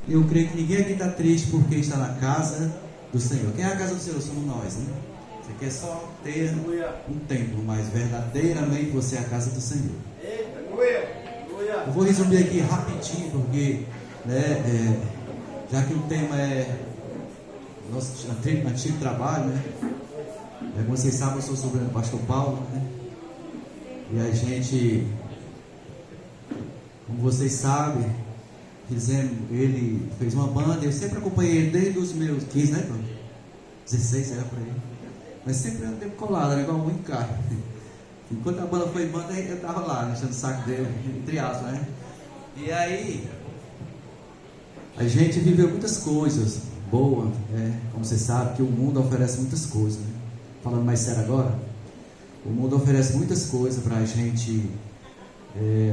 Eu creio que ninguém aqui está triste porque está na casa do Senhor. Quem é a casa do Senhor? Somos nós, né? Você quer só ter um templo, mas verdadeiramente você é a casa do Senhor. Eu vou resumir aqui rapidinho, porque né, já que o tema é nosso antigo trabalho, né? Como vocês sabem, eu sou sobrinho do pastor Paulo, né? E a gente, como vocês sabem, ele fez uma banda. Eu sempre acompanhei ele desde os meus 15, né, 16 era por aí. Mas sempre andei colado, era igual muito caro. Enquanto a banda foi banda, eu estava lá, enchendo o saco dele, entre aspas, né? E aí, a gente viveu muitas coisas boas, né? Como você sabe, que o mundo oferece muitas coisas, né? Falando mais sério agora, o mundo oferece muitas coisas para a gente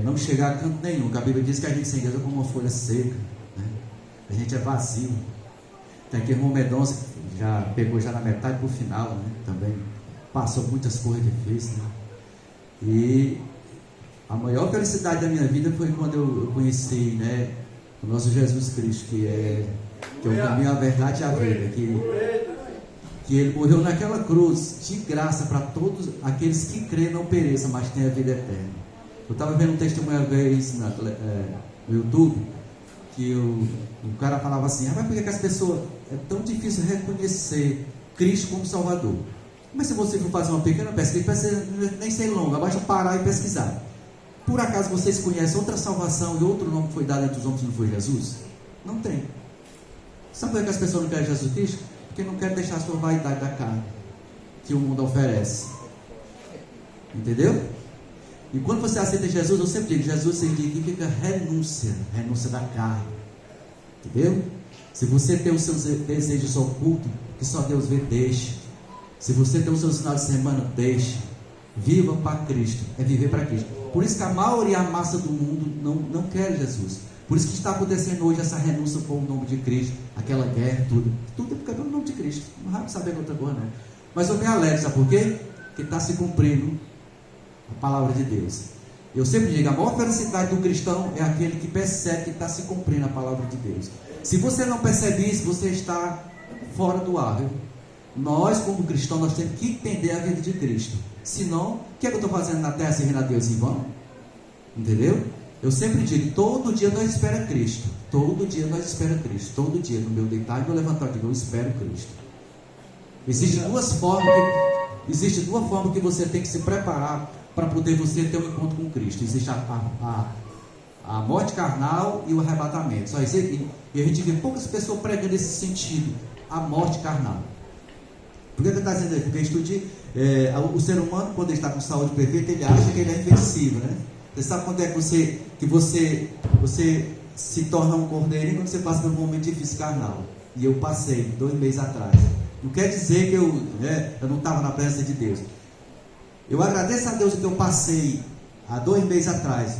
não chegar a canto nenhum. A Bíblia diz que a gente sem Deus é como uma folha seca, né? A gente é vazio. Tem aqui irmão Medonça, que já pegou já na metade pro final, né? Também passou muitas coisas difíceis, né? E a maior felicidade da minha vida foi quando eu conheci, né, o nosso Jesus Cristo, que é o caminho, a verdade e a vida, que ele morreu naquela cruz de graça para todos aqueles que creem não pereçam, mas tenham a vida eterna. Eu estava vendo um testemunho uma vez no YouTube, que o cara falava assim: mas por que as pessoas, é tão difícil reconhecer Cristo como Salvador? Mas se você for fazer uma pequena pesquisa, nem ser longa, basta parar e pesquisar. Por acaso vocês conhecem outra salvação e outro nome que foi dado entre os homens que não foi Jesus? Não tem. Sabe por que as pessoas não querem Jesus Cristo? Porque não querem deixar a sua vaidade da carne, que o mundo oferece. Entendeu? E quando você aceita Jesus, eu sempre digo, Jesus significa renúncia da carne. Entendeu? Se você tem os seus desejos ocultos, que só Deus vê, deixe. Se você tem os seus finais de semana, deixe. Viva para Cristo, é viver para Cristo. Por isso que a maioria, a massa do mundo não quer Jesus. Por isso que está acontecendo hoje essa renúncia por o nome de Cristo, aquela guerra, tudo é porque é pelo nome de Cristo. Não vai saber outra coisa, não. Mas eu me alegro, sabe por quê? Porque está se cumprindo a palavra de Deus. Eu sempre digo, a maior felicidade do cristão é aquele que percebe que está se cumprindo a palavra de Deus. Se você não percebe isso, você está fora do ar, viu? Nós, como cristãos, nós temos que entender a vida de Cristo. Senão, o que é que eu estou fazendo na terra servindo a Deus em vão? Entendeu? Eu sempre digo, todo dia nós esperamos Cristo. Todo dia nós esperamos Cristo. Todo dia, no meu deitar e no meu levantar, eu espero Cristo. Existem duas formas que você tem que se preparar para poder você ter um encontro com Cristo. Existe a morte carnal e o arrebatamento. Só isso aqui. E a gente vê poucas pessoas pregando nesse sentido, a morte carnal. Por que eu estou dizendo isso? Porque o ser humano, quando ele está com saúde perfeita, ele acha que ele é invencível, né? Você sabe quando é que você se torna um cordeirinho quando você passa por um momento difícil carnal? E eu passei 2 meses atrás. Não quer dizer que eu não estava na presença de Deus. Eu agradeço a Deus que eu passei há 2 meses atrás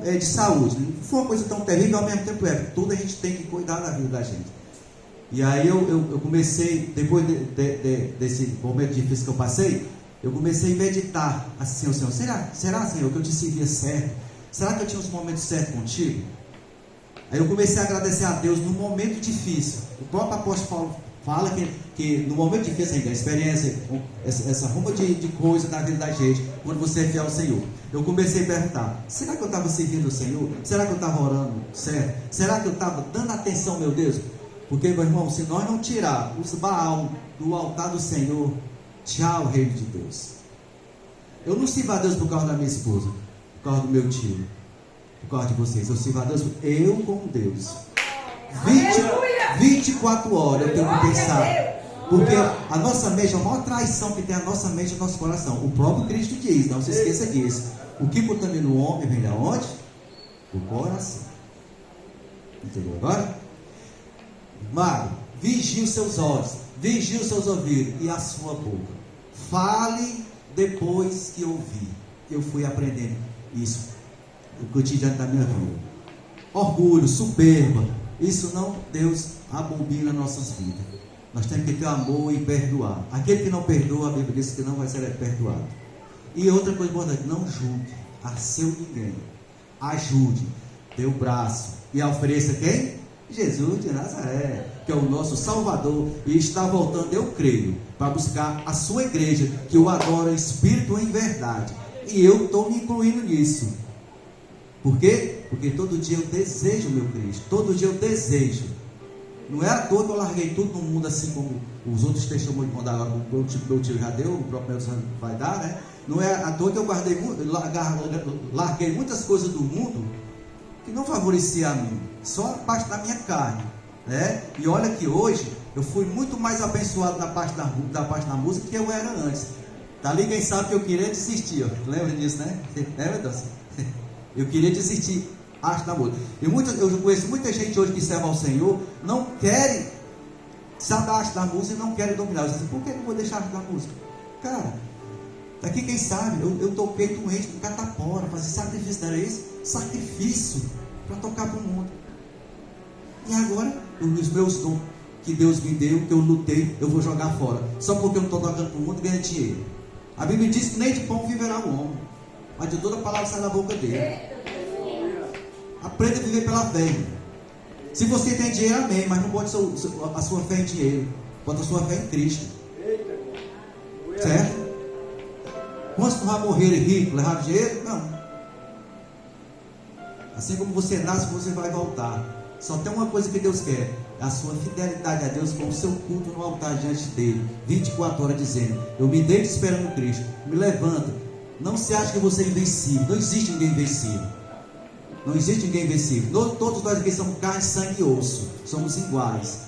de saúde. Não foi uma coisa tão terrível, ao mesmo tempo tudo a gente tem que cuidar da vida da gente. E aí eu comecei, depois desse momento difícil que eu passei, eu comecei a meditar assim, Senhor, será Senhor, que eu te servia certo? Será que eu tinha os momentos certos contigo? Aí eu comecei a agradecer a Deus no momento difícil. O próprio apóstolo Paulo fala que no momento difícil ainda, a experiência, essa ruma de coisa da vida da gente, quando você é fiel ao Senhor. Eu comecei a perguntar, será que eu estava servindo o Senhor? Será que eu estava orando certo? Será que eu estava dando atenção, meu Deus? Porque, meu irmão, se nós não tirar os Baal do altar do Senhor, tchau, reino de Deus. Eu não sirvo a Deus por causa da minha esposa, por causa do meu tio, por causa de vocês. Eu sirvo a Deus, eu como Deus. 24 horas eu tenho que pensar. Porque a nossa mente, a maior traição que tem a nossa mente é o nosso coração. O próprio Cristo diz, não se esqueça disso. O que contamina o homem vem de onde? Do coração. Entendeu agora? Mário, vigie os seus olhos, vigie os seus ouvidos e a sua boca. Fale depois que ouvir. Eu fui aprendendo isso no cotidiano da minha vida. Orgulho, soberba, isso não, Deus abomina nossas vidas. Nós temos que ter amor e perdoar. Aquele que não perdoa, a Bíblia diz que não vai ser perdoado. E outra coisa importante, não julgue a seu ninguém. Ajude, dê o braço e ofereça quem? Jesus de Nazaré, que é o nosso Salvador, e está voltando, eu creio, para buscar a sua igreja, que o adora em espírito e em verdade. E eu estou me incluindo nisso. Por quê? Porque todo dia eu desejo o meu Cristo, todo dia eu desejo. Não é à toa que eu larguei tudo no mundo, assim como os outros testemunhos que mandaram, o meu tio já deu, o próprio Nelson vai dar, né? Não é à toa que eu larguei muitas coisas do mundo que não favorecia a mim, só a parte da minha carne, né? E olha que hoje eu fui muito mais abençoado na parte da música que eu era antes. Tá ali quem sabe que eu queria desistir, ó. Lembra disso, né? Lembra, Deus? Eu queria desistir arte da música. Eu conheço muita gente hoje que serve ao Senhor, não querem saber a arte da música e não querem dominar. Eu disse, por que eu vou deixar a arte da música? Cara, daqui quem sabe, eu toquei com eles no catapora, fazer sacrifício, não era isso? Sacrifício para tocar para o mundo. E agora, os meus dons que Deus me deu, que eu lutei, eu vou jogar fora, só porque eu não estou tocando para o mundo e ganhando dinheiro. A Bíblia diz que nem de pão viverá o homem, mas de toda palavra sai da boca dele. Aprenda a viver pela fé. Se você tem dinheiro, amém, mas não bote a sua fé em dinheiro, bota a sua fé em Cristo. Certo? Quantos não vai morrer rico, levar dinheiro? Não. Assim como você nasce, você vai voltar. Só tem uma coisa que Deus quer: a sua fidelidade a Deus, com o seu culto no altar diante dele, 24 horas dizendo: eu me deito esperando Cristo, me levanta. Não se acha que você é invencível. Não existe ninguém invencível. Não existe ninguém invencível. Todos nós aqui somos carne, sangue e osso, somos iguais.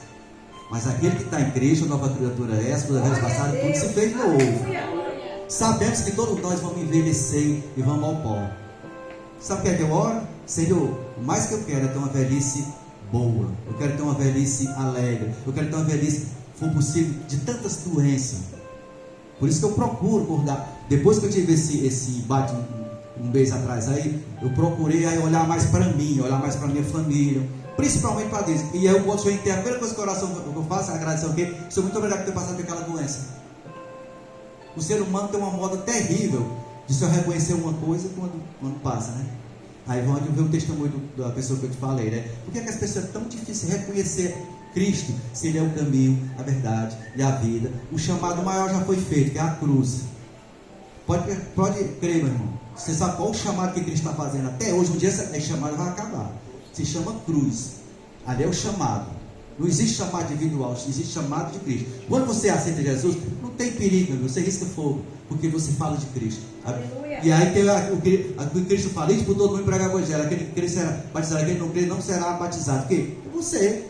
Mas aquele que está em Cristo, nova criatura é essa, toda vez passada, tudo se fez novo. Sabemos que todos nós vamos envelhecer e vamos ao pó. Sabe o que é que eu oro? Senhor, o mais que eu quero é ter uma velhice boa. Eu quero ter uma velhice alegre. Eu quero ter uma velhice, se for possível, de tantas doenças. Por isso que eu procuro acordar. Depois que eu tive esse embate um mês atrás aí, eu procurei aí olhar mais para mim, olhar mais para minha família, principalmente para Deus. E aí eu posso entender, a primeira coisa que o coração que eu faço é agradecer o quê? Senhor, muito obrigado por ter passado por aquela doença. O ser humano tem uma moda terrível de só reconhecer uma coisa quando passa, né? Aí vamos ver o testemunho da pessoa que eu te falei, né? Por que as pessoas é tão difícil reconhecer Cristo, se Ele é o caminho, a verdade e a vida? O chamado maior já foi feito, que é a cruz. Pode crer, meu irmão. Você sabe qual o chamado que Cristo está fazendo? Até hoje, um dia esse chamado vai acabar. Se chama cruz. Ali é o chamado. Não existe chamado individual, existe chamado de Cristo. Quando você aceita Jesus, não tem perigo, meu, você risca fogo, porque você fala de Cristo. Aleluia. E aí tem o que Cristo fala: isso por todo mundo pregar o evangelho. Aquele que crer será batizado, aquele que não crer não será batizado. Por quê? É você,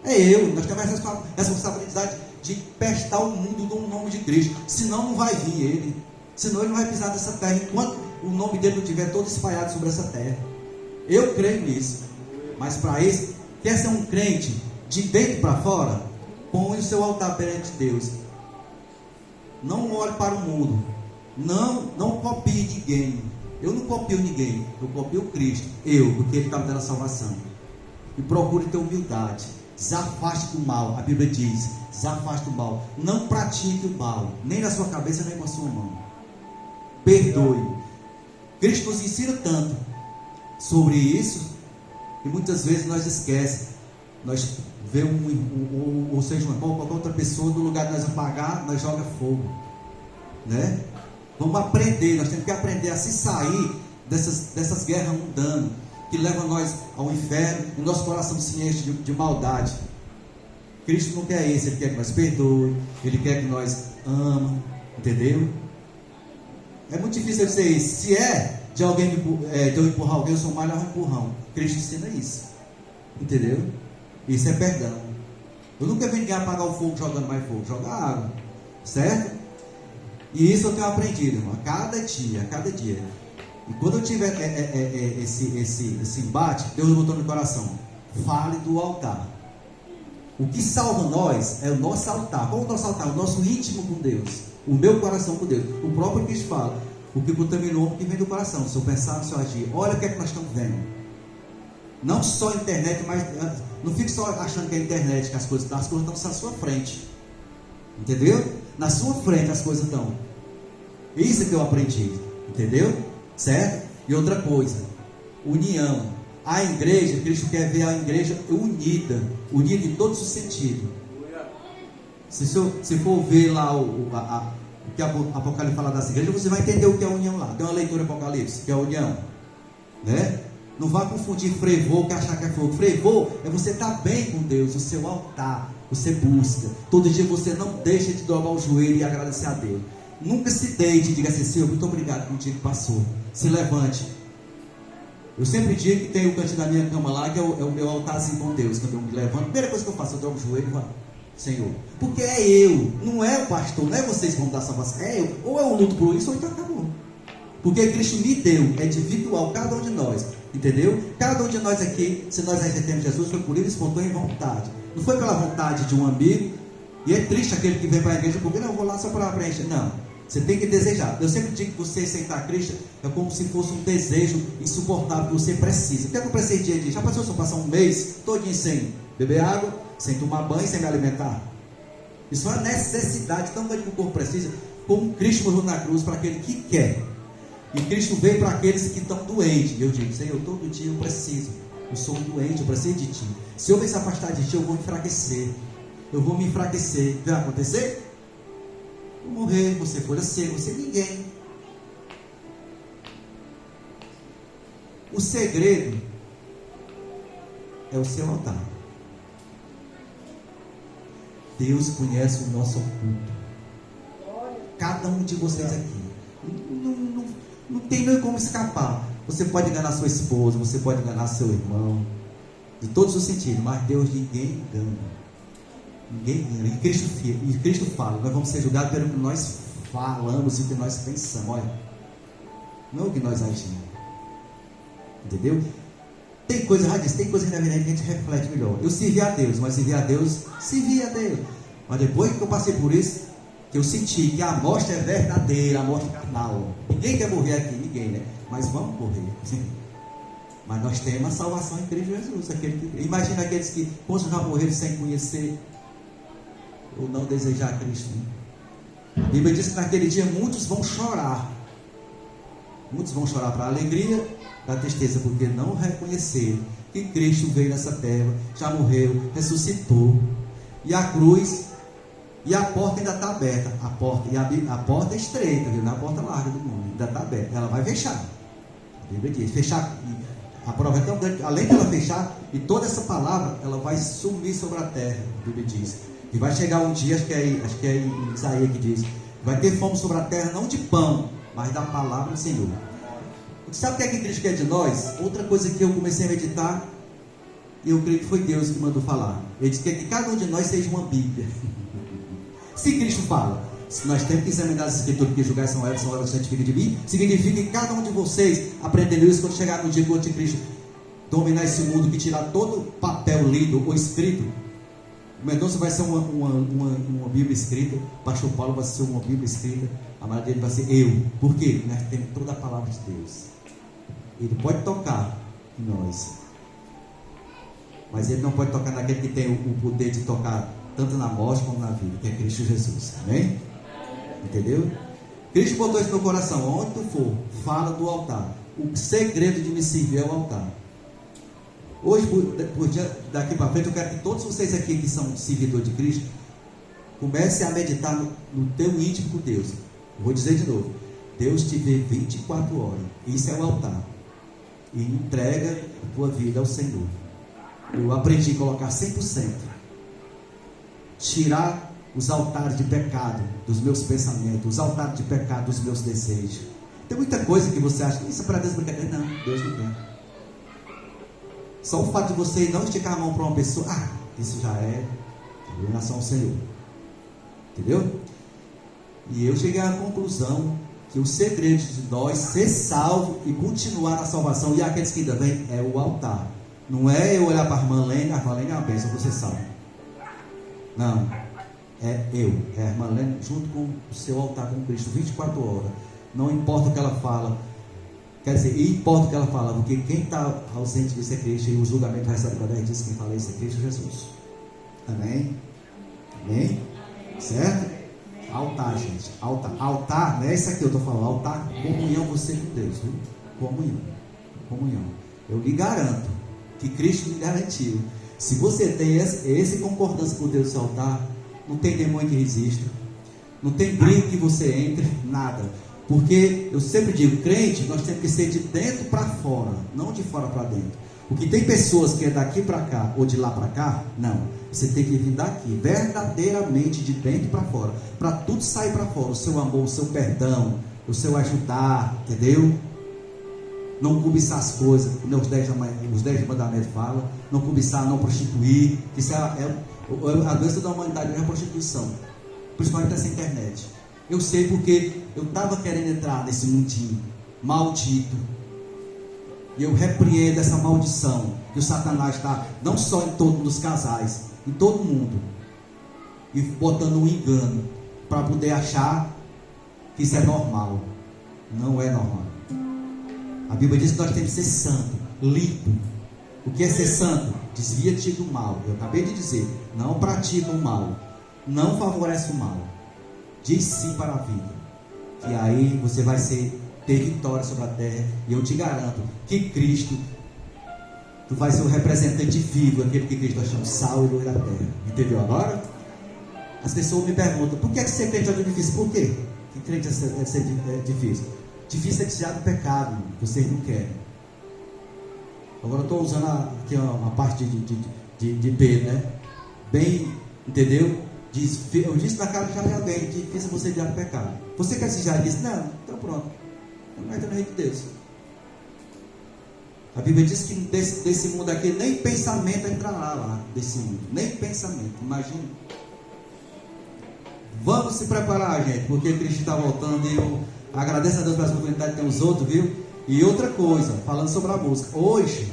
é eu. Nós temos essa responsabilidade de prestar o mundo no nome de Cristo. Senão não vai vir Ele. Senão Ele não vai pisar nessa terra enquanto o nome dele não estiver todo espalhado sobre essa terra. Eu creio nisso. Mas para isso, quer ser um crente de dentro para fora? Põe o seu altar perante Deus. Não olhe para o mundo. Não copie ninguém. Eu não copio ninguém. Eu copio Cristo. Porque Ele está me dando a salvação. E procure ter humildade. Desafaste do mal. A Bíblia diz: desafaste do mal. Não pratique o mal, nem na sua cabeça, nem com a sua mão. Perdoe. Cristo nos ensina tanto sobre isso, e muitas vezes nós esquecemos. Nós vemos ou seja, um irmão, qualquer outra pessoa, no lugar de nós apagar, nós joga fogo, né? Vamos aprender, nós temos que aprender a se sair dessas guerras mundanas, que levam nós ao inferno, e nosso coração se enche de maldade. Cristo não quer isso, Ele quer que nós perdoe, Ele quer que nós amemos, entendeu? É muito difícil eu dizer isso. Se é de alguém de eu empurrar alguém, eu sou mais um empurrão. Cristo ensina isso, entendeu? Isso é perdão. Eu nunca vi ninguém apagar o fogo jogando mais fogo, jogar água, certo? E isso eu tenho aprendido, irmão, a cada dia. E quando eu tiver esse embate, Deus botou no coração: fale do altar. O que salva nós é o nosso altar. Qual é o nosso altar? O nosso íntimo com Deus. O meu coração com Deus. O próprio Cristo fala: o que contaminou o que vem do coração, o seu pensar, o seu agir. Olha o que é que nós estamos vendo. Não só a internet, mas não fique só achando que é a internet, que as coisas estão na sua frente. Entendeu? Na sua frente as coisas estão. Isso é que eu aprendi. Entendeu? Certo? E outra coisa: união. A igreja, Cristo quer ver a igreja unida em todos os sentidos. Se for ver lá o que Apocalipse fala das igrejas, você vai entender o que é a união lá. Tem uma leitura Apocalipse, que é a união, né? Não vá confundir fervor com achar que é fogo. Fervor é você estar bem com Deus, o seu altar, você busca. Todo dia você não deixa de dobrar o joelho e agradecer a Deus. Nunca se deite e diga assim: Senhor, muito obrigado pelo dia que passou. Se levante. Eu sempre digo que tem o cantinho da minha cama lá, que é o meu altarzinho com Deus. Quando eu me levanto, a primeira coisa que eu faço, eu dobro o joelho e falo: Senhor, porque é eu, não é o pastor, não é vocês que vão dar salvação, é eu. Ou eu luto por isso, ou então acabou. Porque Cristo me deu, é individual, cada um de nós, entendeu? Cada um de nós aqui, se nós aceitamos Jesus, foi por livre, espontânea vontade. Não foi pela vontade de um amigo. E é triste aquele que vem para a igreja porque não, eu vou lá só para preencher. Não, você tem que desejar. Eu sempre digo que você aceitar Cristo é como se fosse um desejo insuportável que você precisa. O que é que eu preciso dia a dia? Já passou se eu passar um mês todinho sem beber água, sem tomar banho, sem me alimentar? Isso é uma necessidade tão grande que o corpo precisa, como Cristo morreu na cruz para aquele que quer. E Cristo veio para aqueles que estão doentes. Eu digo: Senhor, todo dia eu preciso. Eu sou doente, eu preciso de Ti. Se eu me afastar de Ti, eu vou enfraquecer. Eu vou me enfraquecer. Vai acontecer? Vou morrer, você folha seca, você ninguém. O segredo é o seu altar. Deus conhece o nosso oculto. Cada um de vocês aqui. Não tem nem como escapar. Você pode enganar sua esposa, você pode enganar seu irmão, de todos os sentidos, mas Deus ninguém engana. Ninguém engana. E Cristo fala: nós vamos ser julgados pelo que nós falamos e o que nós pensamos. Olha, não o que nós agimos. Entendeu? Tem coisa, tem coisa que na verdade a gente reflete melhor. Eu servi a Deus, mas servi a Deus. Mas depois que eu passei por isso, que eu senti que a morte é verdadeira, a morte carnal. Ninguém quer morrer aqui, ninguém, né? Mas vamos morrer. Mas nós temos a salvação em Cristo Jesus. Imagina aqueles que já morreram sem conhecer ou não desejar Cristo. A Bíblia diz que naquele dia muitos vão chorar. Muitos vão chorar para a alegria, para a tristeza, porque não reconheceram que Cristo veio nessa terra, já morreu, ressuscitou. E a cruz, e a porta ainda está aberta. A porta é estreita, viu? Não é a porta larga do mundo, ainda está aberta. Ela vai fechar. A Bíblia diz: fechar. A prova é tão grande, além de ela fechar, e toda essa palavra, ela vai sumir sobre a terra. A Bíblia diz. E vai chegar um dia, acho que é em Isaías que diz: vai ter fome sobre a terra, não de pão, mas da palavra do Senhor. Sabe o que é que Cristo quer de nós? Outra coisa que eu comecei a meditar, e eu creio que foi Deus que mandou falar. Ele disse que cada um de nós seja uma Bíblia. Se Cristo fala: se nós temos que examinar as escrituras, que julgar são elas que santificam de mim, significa que cada um de vocês, aprendendo isso, quando chegar no dia que o anticristo dominar esse mundo, que tirar todo o papel lido ou escrito, o Mendonça vai ser uma Bíblia escrita, o pastor Paulo vai ser uma Bíblia escrita, a Maria dele vai ser eu. Por quê? Nós temos toda a palavra de Deus. Ele pode tocar em nós, mas ele não pode tocar naquele que tem o poder de tocar tanto na morte como na vida, que é Cristo Jesus. Amém? Entendeu? Cristo botou isso no coração. Onde tu for, fala do altar. O segredo de me servir é o altar. Hoje, daqui para frente, eu quero que todos vocês aqui que são servidores de Cristo comecem a meditar no teu íntimo com Deus. Eu vou dizer de novo: Deus te vê 24 horas. Isso é o altar. E entrega a tua vida ao Senhor. Eu aprendi a colocar 100%. Tirar os altares de pecado dos meus pensamentos, os altares de pecado dos meus desejos. Tem muita coisa que você acha que isso é para Deus brincadeira. Não, Deus não quer. Só o fato de você não esticar a mão para uma pessoa, isso já é relação ao Senhor. Entendeu? E eu cheguei à conclusão que o segredo de nós ser salvo e continuar na salvação, e aqueles que ainda vêm, é o altar. Não é eu olhar para a irmã Lene, a irmã Lene é uma bênção, você salvo. Não, é a irmã Lene junto com o seu altar com Cristo, 24 horas. Não importa o que ela fala, quer dizer, importa o que ela fala, porque quem está ausente disso é Cristo, e o julgamento vai saber quando a gente diz que quem fala isso é Cristo Jesus. Amém? Amém? Certo? Altar, gente, altar, não é isso aqui que eu estou falando, altar, comunhão você com Deus, viu? Comunhão. Eu lhe garanto que Cristo lhe garantiu. Se você tem essa concordância com Deus no seu altar, não tem demônio que resista, não tem briga que você entre, nada. Porque eu sempre digo, crente, nós temos que ser de dentro para fora, não de fora para dentro. Porque tem pessoas que é daqui para cá ou de lá para cá, não. Você tem que vir daqui, verdadeiramente de dentro para fora, para tudo sair para fora. O seu amor, o seu perdão, o seu ajudar, entendeu? Não cobiçar as coisas, os 10 mandamentos falam. Não cobiçar, não prostituir. Isso é a doença da humanidade, é a prostituição. Principalmente nessa internet. Eu sei porque eu estava querendo entrar nesse mundinho maldito. E eu repreendo essa maldição que o Satanás está, não só em todos os casais, em todo mundo. E botando um engano para poder achar que isso é normal. Não é normal. A Bíblia diz que nós temos que ser santo, limpo. O que é ser santo? Desvia-te do mal. Eu acabei de dizer, não pratica o mal, não favorece o mal. Diz sim para a vida. E aí você vai ter vitória sobre a terra. E eu te garanto que Cristo, tu vai ser o representante vivo, aquele que Cristo chama sal e luz da terra. Entendeu agora? As pessoas me perguntam, por que ser crente é difícil? Por quê? Que crente deve ser difícil? Difícil é desviar do pecado, que vocês não querem. Agora eu estou usando aqui uma parte de Pedro, né? Bem, entendeu? Eu disse na cara de alguém, difícil você desviar do pecado. Você quer desviar disso? Não, então pronto. Não vai entrar no reino de Deus. A Bíblia diz que desse mundo aqui, nem pensamento entrará lá, desse mundo. Nem pensamento, imagina. Vamos se preparar, gente, porque Cristo está voltando e eu agradeço a Deus pela oportunidade que tem os outros, viu? E outra coisa, falando sobre a música. Hoje,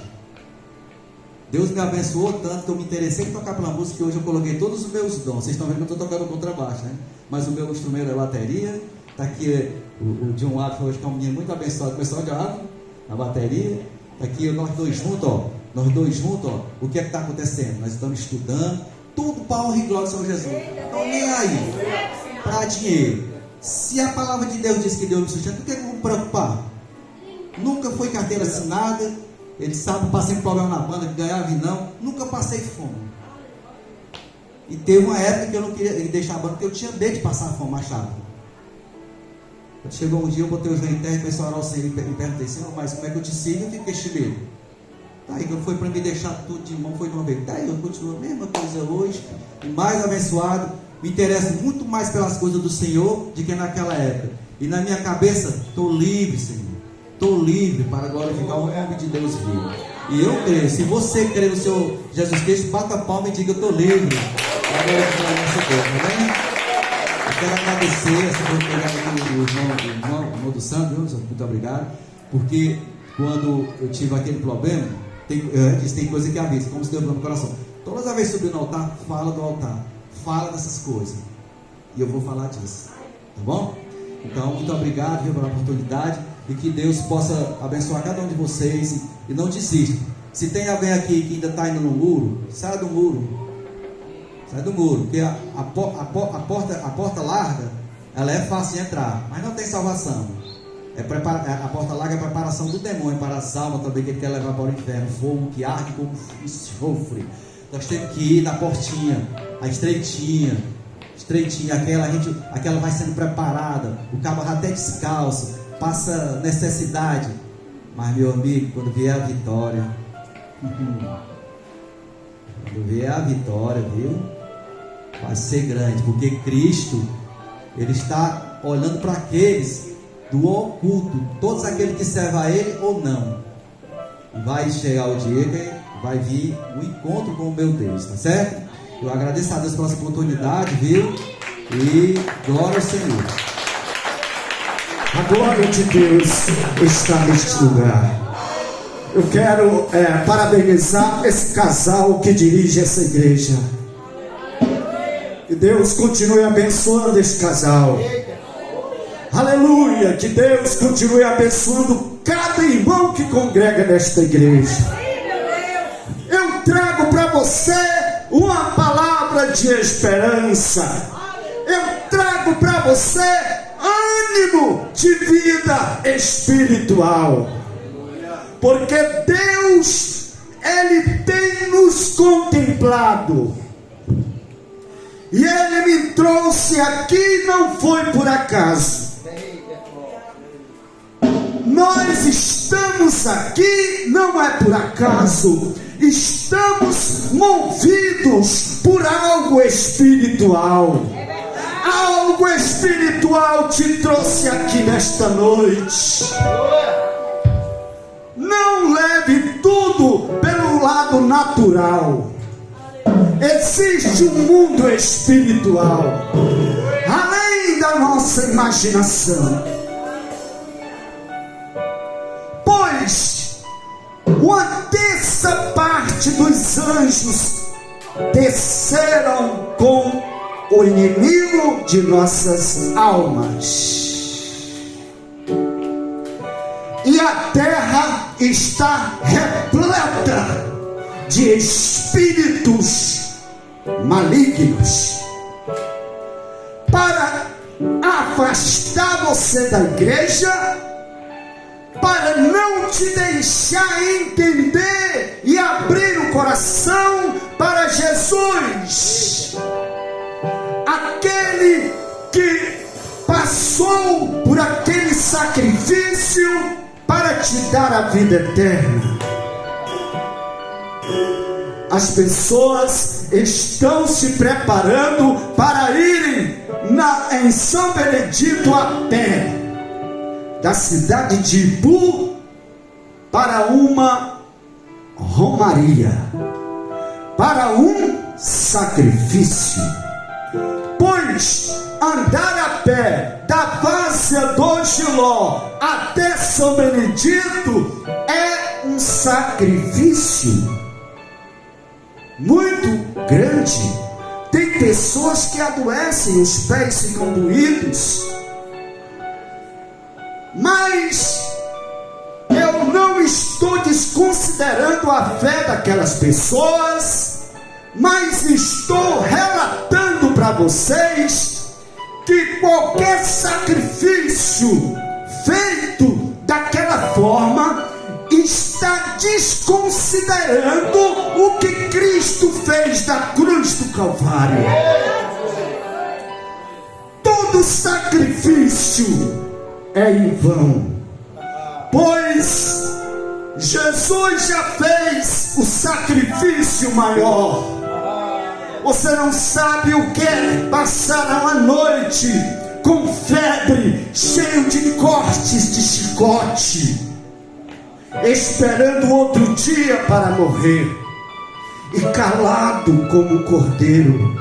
Deus me abençoou tanto que eu me interessei em tocar pela música, que hoje eu coloquei todos os meus dons. Vocês estão vendo que eu estou tocando contrabaixo, né? Mas o meu instrumento é bateria. Está aqui o John Adolfo, hoje que é um menino muito abençoado, o pessoal de Adolfo, na bateria. Está aqui nós dois juntos, ó. Nós dois juntos, ó. O que é que está acontecendo? Nós estamos estudando, tudo para honra e glória do Senhor Jesus. Não nem aí, para dinheiro. Se a palavra de Deus diz que Deus me sustenta, por que eu vou me preocupar? Nunca foi carteira assinada. Ele sabe, passei um problema na banda, que ganhava e não. Nunca passei fome. E teve uma época que eu não queria deixar a banda, porque eu tinha medo de passar fome, achava. Chegou um dia, eu botei o joelho em terra e comecei a orar ao Senhor e perguntei, Senhor, mas como é que eu te sigo? Eu fiquei este medo. Daí que foi para me deixar tudo de mão, foi de uma vez. Daí eu continuo a mesma coisa hoje, e mais abençoado. Me interesso muito mais pelas coisas do Senhor do que naquela época. E na minha cabeça, estou livre, Senhor. Estou livre para glorificar o nome de Deus vivo. E eu creio, se você crê no Senhor Jesus Cristo, bata a palma e diga, eu estou livre para glorificar o nosso Deus, tá bem? Eu quero agradecer essa oportunidade do irmão do Santo, viu? Muito obrigado. Porque quando eu tive aquele problema, tem coisa que avisa, como se deu no meu coração. Todas as vezes subir no altar, fala do altar, fala dessas coisas. E eu vou falar disso, tá bom? Então, muito obrigado, viu, pela oportunidade. E que Deus possa abençoar cada um de vocês. E não desista. Se tem alguém aqui que ainda está indo no muro, sai do muro. Sai do muro. Porque a porta larga, ela é fácil de entrar, mas não tem salvação. A porta larga é a preparação do demônio para as almas também, que ele quer levar para o inferno. Fogo que arde como enxofre. Nós temos que ir na portinha, a estreitinha, aquela vai sendo preparada. O cabo até descalço, passa necessidade. Mas, meu amigo, quando vier a vitória, viu? Vai ser grande, porque Cristo, Ele está olhando para aqueles do oculto, todos aqueles que servem a Ele ou não. E vai chegar o dia que vai vir um encontro com o meu Deus, tá certo? Eu agradeço a Deus pela oportunidade, viu? E glória ao Senhor. A glória de Deus está neste lugar. Eu quero parabenizar esse casal que dirige essa igreja. Que Deus continue abençoando esse casal. Aleluia! Que Deus continue abençoando cada irmão que congrega nesta igreja. Eu trago para você uma palavra de esperança. Eu trago para você ânimo de vida espiritual. porque Deus, Ele tem nos contemplado. E Ele me trouxe aqui, não foi por acaso. Nós estamos aqui, não é por acaso. Estamos movidos por algo espiritual. Algo espiritual te trouxe aqui nesta noite. Não leve tudo pelo lado natural. Existe um mundo espiritual, além da nossa imaginação. Pois uma terça parte dos anjos desceram com o inimigo de nossas almas. E a terra está repleta de espíritos malignos para afastar você da igreja, para não te deixar entender e abrir o coração para Jesus, aquele que passou por aquele sacrifício para te dar a vida eterna. As pessoas estão se preparando para irem em São Benedito a pé, da cidade de Ipu para uma romaria, para um sacrifício. Pois andar a pé da Várzea do Giló até São Benedito é um sacrifício muito grande. Tem pessoas que adoecem, os pés ficam doídos. Mas eu não estou desconsiderando a fé daquelas pessoas, mas estou relatando para vocês que qualquer sacrifício feito daquela forma está desconsiderando o que Cristo fez da cruz do Calvário. Todo sacrifício é em vão, pois Jesus já fez o sacrifício maior. Você não sabe o que é passar uma noite com febre, cheio de cortes de chicote, esperando outro dia para morrer, e calado como um cordeiro.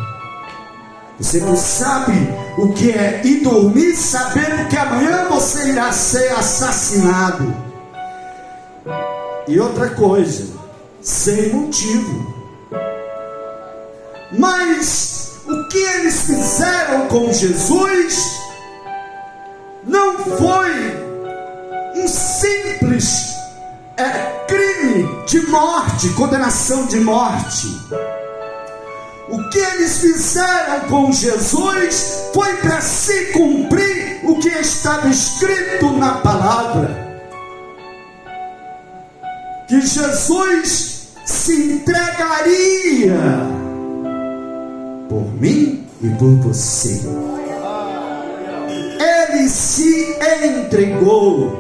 Você não sabe o que é ir dormir sabendo que amanhã você irá ser assassinado. E outra coisa, sem motivo. Mas o que eles fizeram com Jesus não foi um simples crime de morte, condenação de morte. O que eles fizeram com Jesus foi para se cumprir o que estava escrito na palavra, que Jesus se entregaria por mim e por você. Ele se entregou.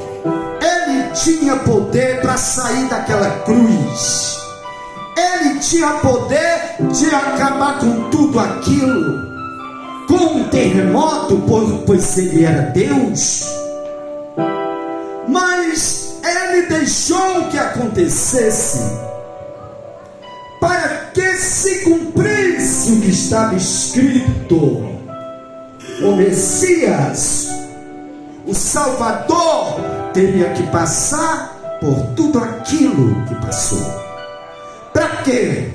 Ele tinha poder para sair daquela cruz. Ele tinha poder de acabar com tudo aquilo, com um terremoto, pois ele era Deus. Mas ele deixou que acontecesse para que se cumprisse o que estava escrito. O Messias, o Salvador, teria que passar por tudo aquilo que passou. Para quê?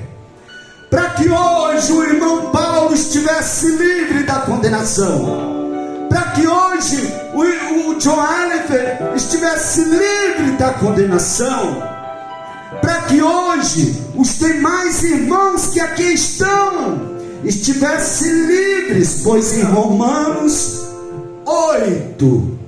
Para que hoje o irmão Paulo estivesse livre da condenação. Para que hoje o John Oliver estivesse livre da condenação. Para que hoje os demais irmãos que aqui estão estivessem livres, pois em Romanos 8,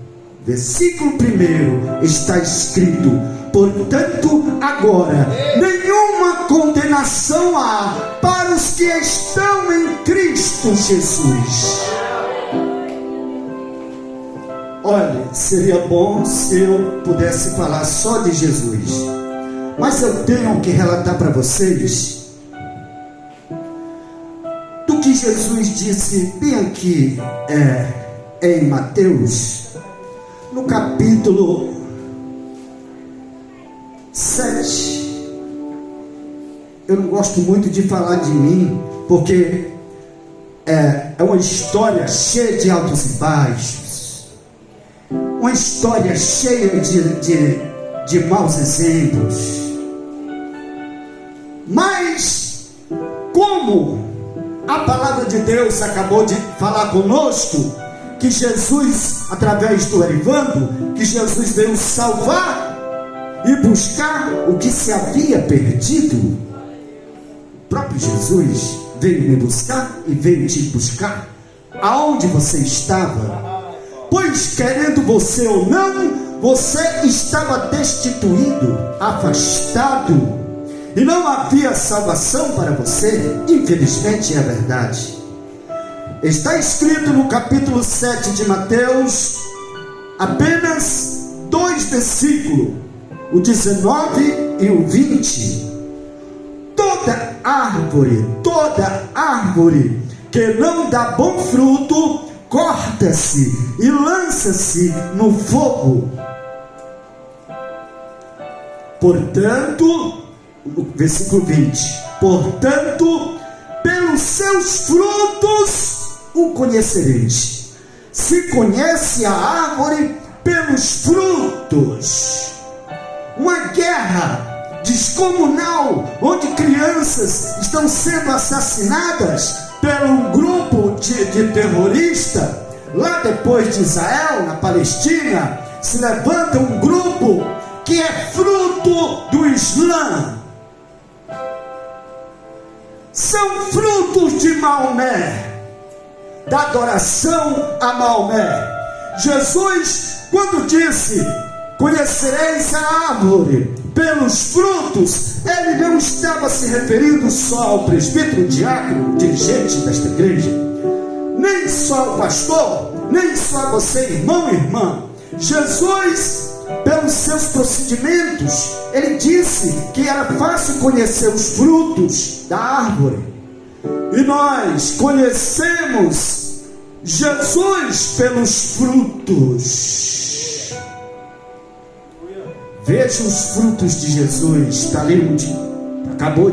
versículo 1, está escrito: Portanto, agora, nenhuma condenação há para os que estão em Cristo Jesus. Olha, seria bom se eu pudesse falar só de Jesus, mas eu tenho que relatar para vocês do que Jesus disse bem aqui em Mateus, no capítulo 7. Eu não gosto muito de falar de mim, porque é uma história cheia de altos e baixos, uma história cheia de maus exemplos. Mas, como a palavra de Deus acabou de falar conosco, que Jesus, através do Arivando, que Jesus veio salvar e buscar o que se havia perdido. O próprio Jesus veio me buscar e veio te buscar aonde você estava, pois querendo você ou não, você estava destituído, afastado, e não havia salvação para você. Infelizmente é verdade. Está escrito no capítulo 7 de Mateus, apenas 2 versículos, o 19 e o 20. Toda árvore que não dá bom fruto, corta-se e lança-se no fogo. Portanto, no versículo 20, portanto, pelos seus frutos o conhecereis. Se conhece a árvore pelos frutos. Uma guerra descomunal, onde crianças estão sendo assassinadas por um grupo de terroristas. Lá depois de Israel, na Palestina, se levanta um grupo que é fruto do Islã. São frutos de Maomé, da adoração a Maomé. Jesus, quando disse: conhecereis a árvore pelos frutos, ele não estava se referindo só ao presbítero, diácono, dirigente desta igreja, nem só ao pastor, nem só a você, irmão e irmã. Jesus, pelos seus procedimentos, ele disse que era fácil conhecer os frutos da árvore. E nós conhecemos Jesus pelos frutos. Veja os frutos de Jesus. Está ali acabou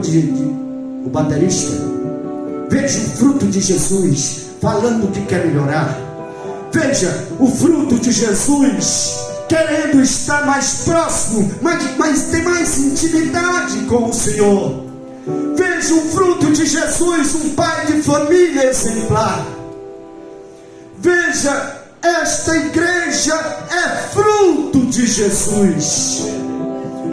o baterista. Veja o fruto de Jesus falando que quer melhorar. Veja o fruto de Jesus querendo estar mais próximo, mas ter mais intimidade com o Senhor. Veja o fruto de Jesus, um pai de família exemplar. Veja, esta igreja é fruto de Jesus.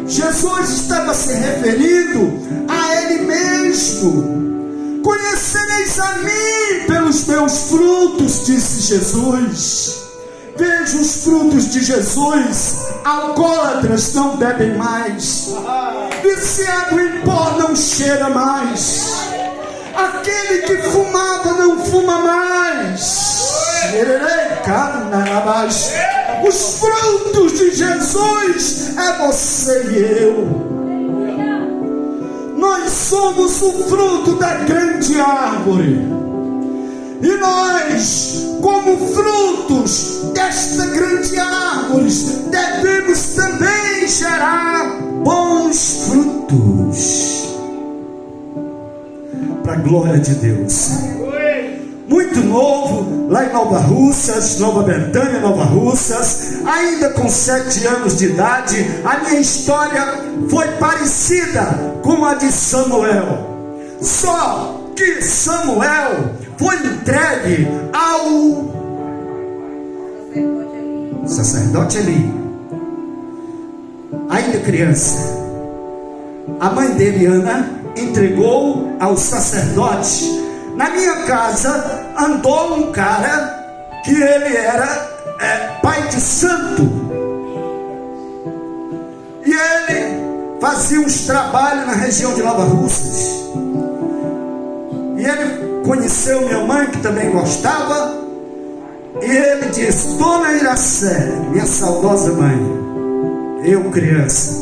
Jesus estava se referindo a ele mesmo. Conhecereis a mim pelos meus frutos, disse Jesus. Veja os frutos de Jesus. Alcoólatras não bebem mais, viciado em pó não cheira mais, aquele que fumava não fuma mais. Os frutos de Jesus é você e eu. Nós somos o fruto da grande árvore, e nós, como frutos desta grande árvore, devemos também gerar bons frutos para a glória de Deus. Muito novo, lá em Nova Russas, Nova Betânia, Nova Russas, ainda com 7 anos de idade, a minha história foi parecida com a de Samuel. Só que Samuel foi entregue ao sacerdote Eli, ainda criança. A mãe dele, Ana, entregou ao sacerdote. Na minha casa andou um cara que ele era pai de santo, e ele fazia uns trabalhos na região de Nova Russas. E ele conheceu minha mãe, que também gostava, e ele disse: Dona Iracé, minha saudosa mãe, eu criança,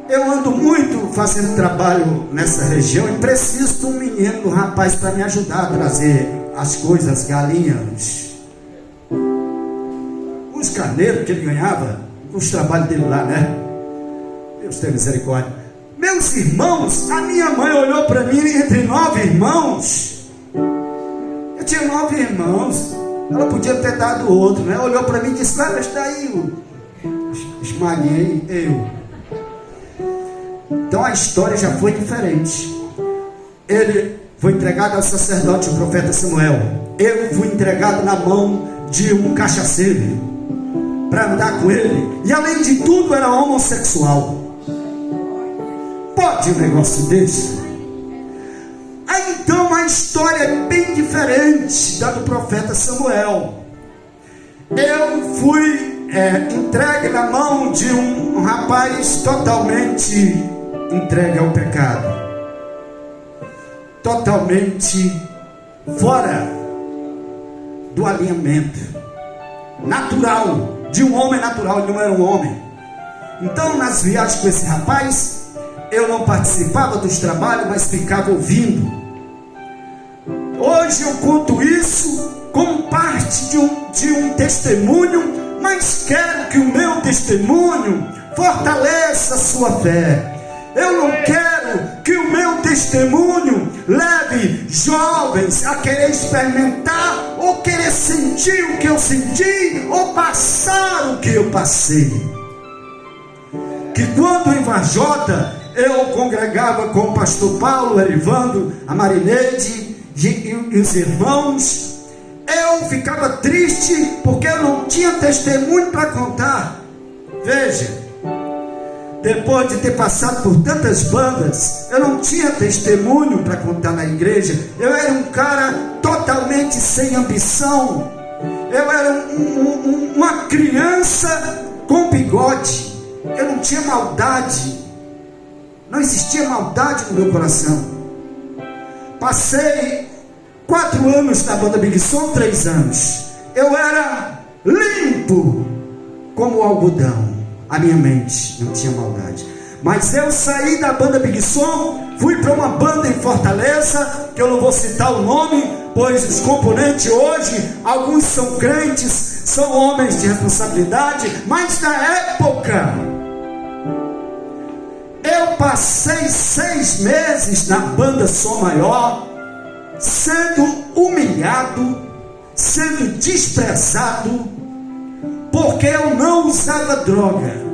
eu ando muito fazendo trabalho nessa região e preciso de um menino, um rapaz para me ajudar a trazer as coisas, as galinhas, os carneiros que ele ganhava, os trabalhos dele lá, né? Deus tenha misericórdia. Meus irmãos, a minha mãe olhou para mim, entre 9 irmãos, eu tinha 9 irmãos, ela podia ter dado outro, né? Olhou para mim e disse: leva isso daí. Esmaguei eu. Então a história já foi diferente. Ele foi entregado ao sacerdote, o profeta Samuel. Eu fui entregado na mão de um cachaceiro para andar com ele, e além de tudo era homossexual. Pode um negócio desse? Aí então a história é bem diferente da do profeta Samuel. Eu fui entregue na mão de um rapaz totalmente entregue ao pecado, totalmente fora do alinhamento natural, de um homem natural. Ele não era um homem. Então nas viagens com esse rapaz, eu não participava dos trabalhos, mas ficava ouvindo. Hoje eu conto isso como parte de um testemunho, mas quero que o meu testemunho fortaleça a sua fé. Eu não quero que o meu testemunho leve jovens a querer experimentar, ou querer sentir o que eu senti, ou passar o que eu passei. Que quando em Varjota eu congregava com o pastor Paulo, o Erivando, a Marineide e os irmãos, eu ficava triste porque eu não tinha testemunho para contar. Veja, depois de ter passado por tantas bandas, eu não tinha testemunho para contar na igreja. Eu era um cara totalmente sem ambição. Eu era uma criança com bigode. Eu não tinha maldade. Não existia maldade no meu coração. Passei 4 anos na banda Big Som, 3 anos. Eu era limpo como o algodão. A minha mente não tinha maldade. Mas eu saí da banda Big Som, fui para uma banda em Fortaleza, que eu não vou citar o nome, pois os componentes hoje, alguns são crentes, são homens de responsabilidade, mas na época eu passei 6 meses na banda Som Maior, sendo humilhado, sendo desprezado, porque eu não usava droga.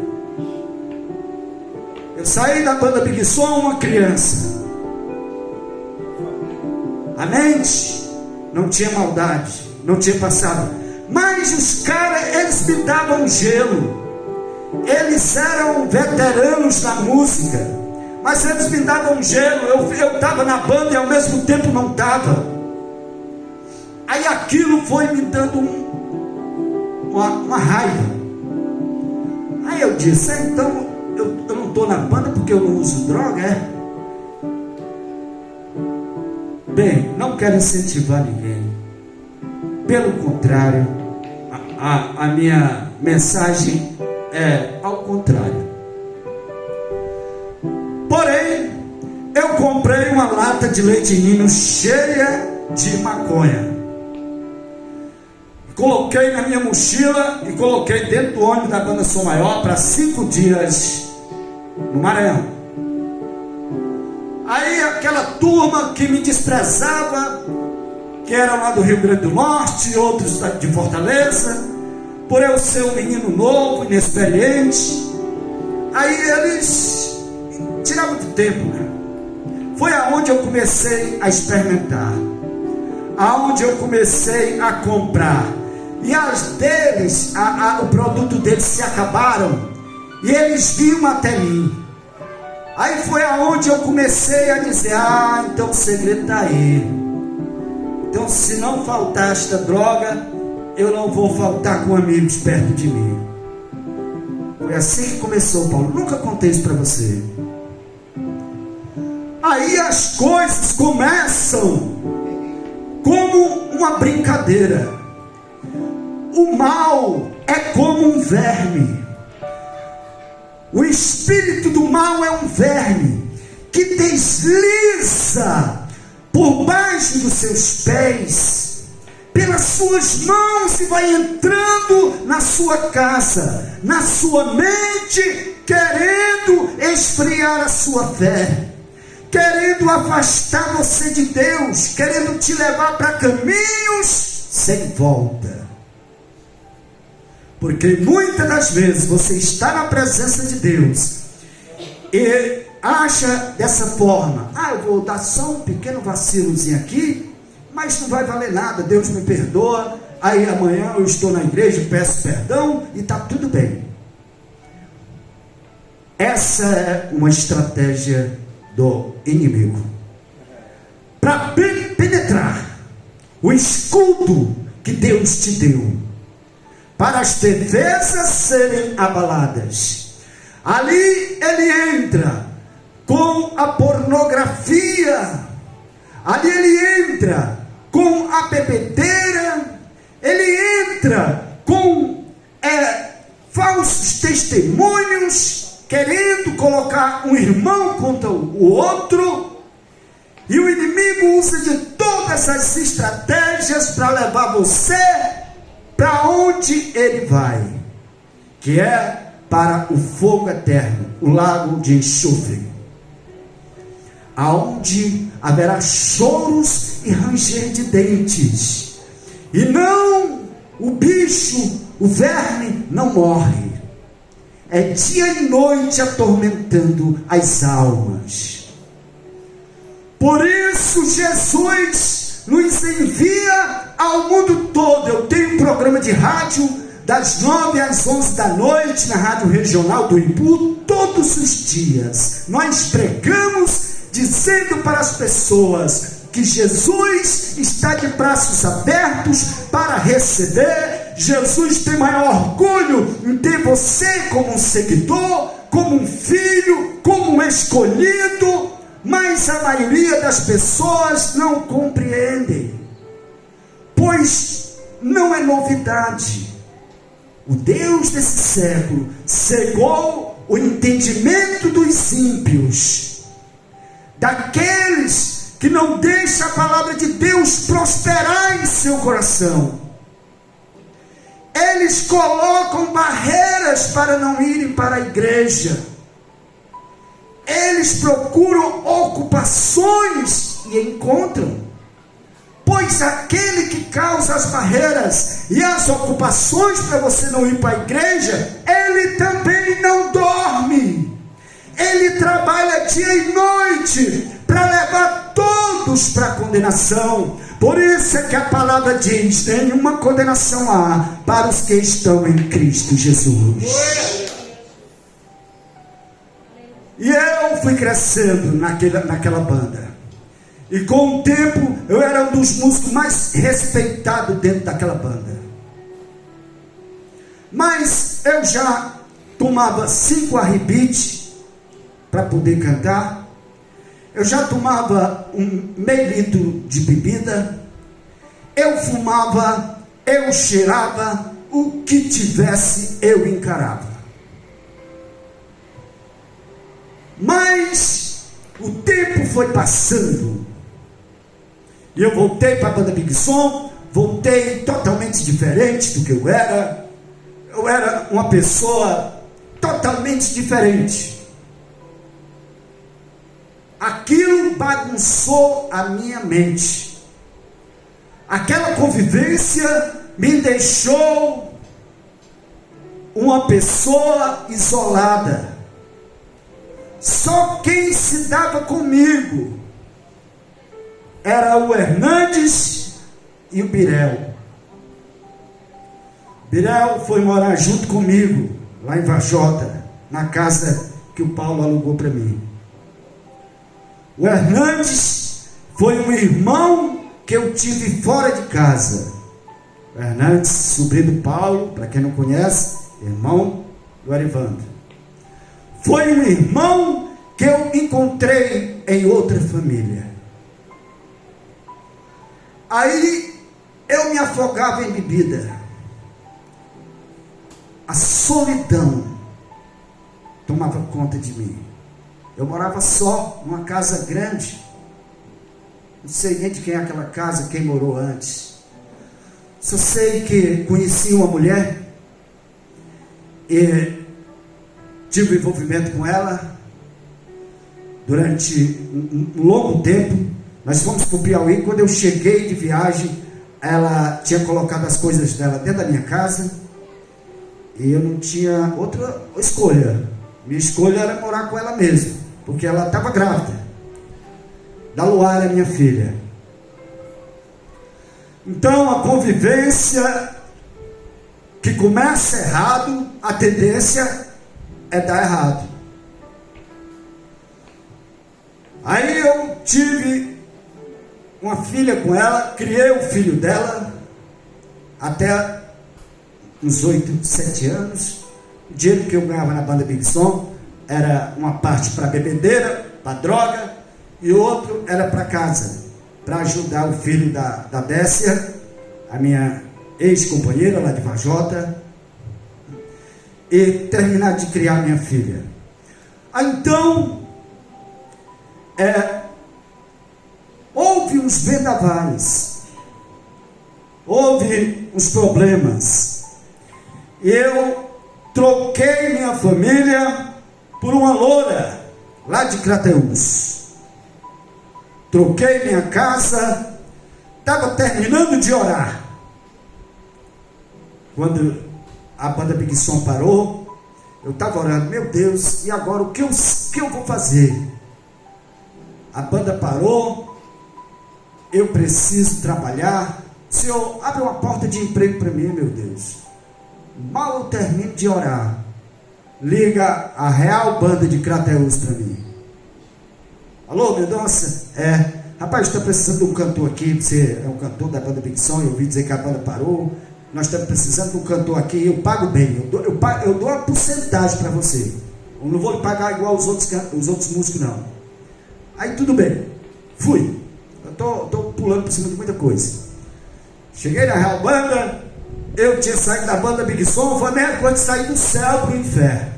Eu saí da banda Big Som uma criança. A mente não tinha maldade, não tinha passado. Mas os caras, eles me davam gelo. Eles eram veteranos na música, mas eles me davam gelo. Eu estava na banda e ao mesmo tempo não estava. Aí aquilo foi me dando uma raiva. Aí eu disse: então eu não estou na banda porque eu não uso droga, é? Bem, não quero incentivar ninguém. Pelo contrário, a minha mensagem é ao contrário. Porém, eu comprei uma lata de leite ninho cheia de maconha. Coloquei na minha mochila e coloquei dentro do ônibus da banda Som Maior para 5 dias no Maranhão. Aí aquela turma que me desprezava, que era lá do Rio Grande do Norte, outros de Fortaleza, por eu ser um menino novo, inexperiente, aí eles tiravam do tempo, né? Foi aonde eu comecei a experimentar, aonde eu comecei a comprar. E as deles, o produto deles se acabaram, e eles vinham até mim. Aí foi aonde eu comecei a dizer: então o segredo está aí. Então, se não faltar esta droga, eu não vou faltar com amigos perto de mim. Foi assim que começou, Paulo. Nunca contei isso para você. Aí as coisas começam como uma brincadeira. O mal é como um verme. O espírito do mal é um verme que desliza por baixo dos seus pés, pelas suas mãos, e vai entrando na sua casa, na sua mente, querendo esfriar a sua fé, querendo afastar você de Deus, querendo te levar para caminhos sem volta. Porque muitas das vezes você está na presença de Deus e acha dessa forma: eu vou dar só um pequeno vacilozinho aqui, mas não vai valer nada, Deus me perdoa, aí amanhã eu estou na igreja, peço perdão e está tudo bem. Essa é uma estratégia do inimigo para penetrar o escudo que Deus te deu, para as defesas serem abaladas. Ali ele entra com a pornografia, ali ele entra com a bebedeira, ele entra com falsos testemunhos, querendo colocar um irmão contra o outro, e o inimigo usa de todas as estratégias para levar você para onde ele vai, que é para o fogo eterno, o lago de enxofre, aonde haverá choros e ranger de dentes, e não, o bicho, o verme não morre, é dia e noite atormentando as almas. Por isso Jesus nos envia ao mundo todo. Eu tenho um programa de rádio das 9 às 11 da noite na rádio regional do Imbu, todos os dias. Nós pregamos dizendo para as pessoas que Jesus está de braços abertos para receber. Jesus tem maior orgulho em ter você como um seguidor, como um filho, como um escolhido, mas a maioria das pessoas não compreendem, pois não é novidade. O Deus desse século cegou o entendimento dos ímpios, daqueles que não deixam a palavra de Deus prosperar em seu coração. Eles colocam barreiras para não irem para a igreja. Eles procuram ocupações e encontram, pois aquele que causa as barreiras e as ocupações para você não ir para a igreja, ele também não dorme, ele trabalha dia e noite para levar todos para a condenação. Por isso é que a palavra diz: nenhuma condenação há para os que estão em Cristo Jesus. E eu fui crescendo naquela banda, e com o tempo eu era um dos músicos mais respeitados dentro daquela banda. Mas eu já tomava 5 arrebites para poder cantar. Eu já tomava meio litro de bebida. Eu fumava, eu cheirava, o que tivesse eu encarava. Mas o tempo foi passando e eu voltei para a banda Big Som. Voltei totalmente diferente do que eu era. Eu era uma pessoa totalmente diferente. Aquilo bagunçou a minha mente. Aquela convivência me deixou uma pessoa isolada. Só quem se dava comigo era o Hernandes e o Birel. Birel foi morar junto comigo lá em Vajota, na casa que o Paulo alugou para mim. O Hernandes foi um irmão que eu tive fora de casa. O Hernandes, sobrinho do Paulo, para quem não conhece, irmão do Arivando. Foi um irmão que eu encontrei em outra família. Aí eu me afogava em bebida. A solidão tomava conta de mim. Eu morava só, numa casa grande. Não sei nem de quem é aquela casa, quem morou antes. Só sei que conheci uma mulher e tive envolvimento com ela durante um longo tempo. Nós fomos para o Piauí. Quando eu cheguei de viagem, ela tinha colocado as coisas dela dentro da minha casa e eu não tinha outra escolha. Minha escolha era morar com ela mesmo, porque ela estava grávida da Luara, minha filha. Então a convivência que começa errado, a tendência é dar errado. Aí eu tive uma filha com ela, criei o filho dela até uns 8, 7 anos. O dinheiro que eu ganhava na banda Big Som era uma parte para bebedeira, para droga, e outro era para casa, para ajudar o filho da Décia, a minha ex-companheira lá de Vajota, e terminar de criar minha filha. Então, houve uns vendavais, houve uns problemas. Eu troquei minha família por uma loura lá de Crateús. Troquei minha casa, estava terminando de orar. Quando a banda Big Som parou, eu estava orando, meu Deus, e agora o que eu vou fazer? A banda parou, eu preciso trabalhar. Senhor, abre uma porta de emprego para mim, meu Deus. Mal eu termino de orar, liga a Real Banda de Crateús para mim. Alô, Mendonça? Rapaz, está precisando de um cantor aqui. Você é um cantor da banda Big Som. Eu ouvi dizer que a banda parou. Nós estamos precisando de um cantor aqui. Eu pago bem, eu dou uma porcentagem para você. Eu não vou lhe pagar igual os outros músicos, não. Aí tudo bem, fui. Eu estou pulando por cima de muita coisa. Cheguei na Real Banda. Eu tinha saído da banda Big Som, foi a mesma coisa de sair do céu para o inferno.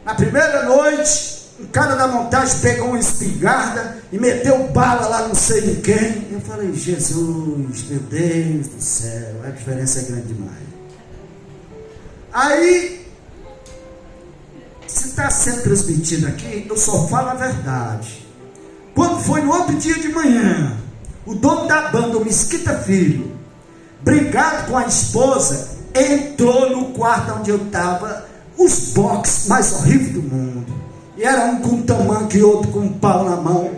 Na primeira noite, um cara da montagem pegou uma espingarda e meteu bala lá não sei de quem. Eu falei, Jesus, meu Deus do céu, a diferença é grande demais. Aí, se está sendo transmitido aqui, eu só falo a verdade. Quando foi no outro dia de manhã, o dono da banda, o Mesquita Filho, brigado com a esposa, entrou no quarto onde eu estava, os boxes mais horríveis do mundo. E era um com um tamanco e outro com um pau na mão.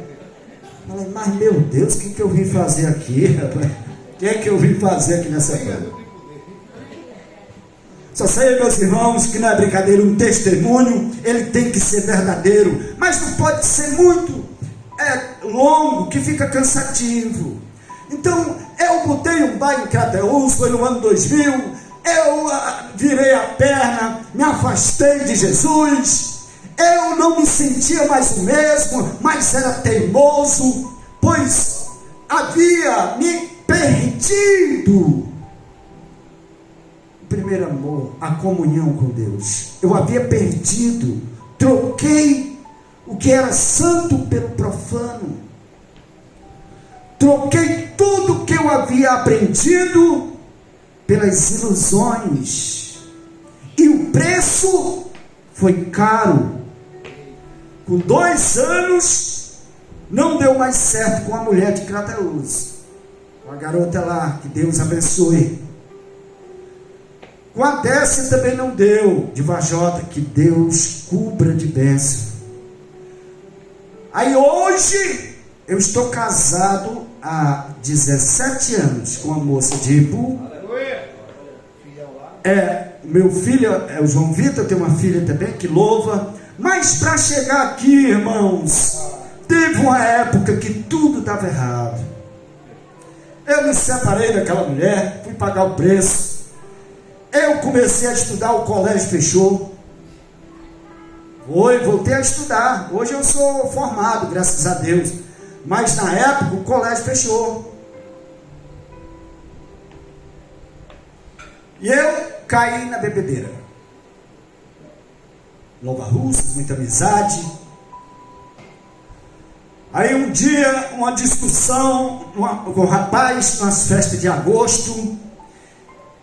Falei, mas meu Deus, o que eu vim fazer aqui, rapaz? O que é que eu vim fazer aqui nessa banda? Só sei, meus irmãos, que não é brincadeira, um testemunho, ele tem que ser verdadeiro, mas não pode ser muito longo, que fica cansativo. Então, eu botei um bar em Crateús, foi no ano 2000, eu virei a perna, me afastei de Jesus, eu não me sentia mais o mesmo, mas era teimoso, pois havia me perdido o primeiro amor, a comunhão com Deus. Eu havia perdido, troquei o que era santo pelo profano. Troquei tudo que eu havia aprendido pelas ilusões. E o preço foi caro. Com 2 anos, não deu mais certo com a mulher de Crateús. Com a garota lá, que Deus abençoe. Com a Décia também não deu, de Vajota, que Deus cubra de bênção. Aí hoje, eu estou casado há 17 anos com a moça de Ipu. Meu filho é o João Vitor, tem uma filha também que louva. Mas para chegar aqui, irmãos, teve uma época que tudo estava errado. Eu me separei daquela mulher, fui pagar o preço. Eu comecei a estudar, o colégio fechou. Voltei a estudar. Hoje eu sou formado, graças a Deus. Mas na época o colégio fechou. E eu caí na bebedeira. Nova Russas, muita amizade. Aí um dia, uma discussão com o rapaz, nas festas de agosto.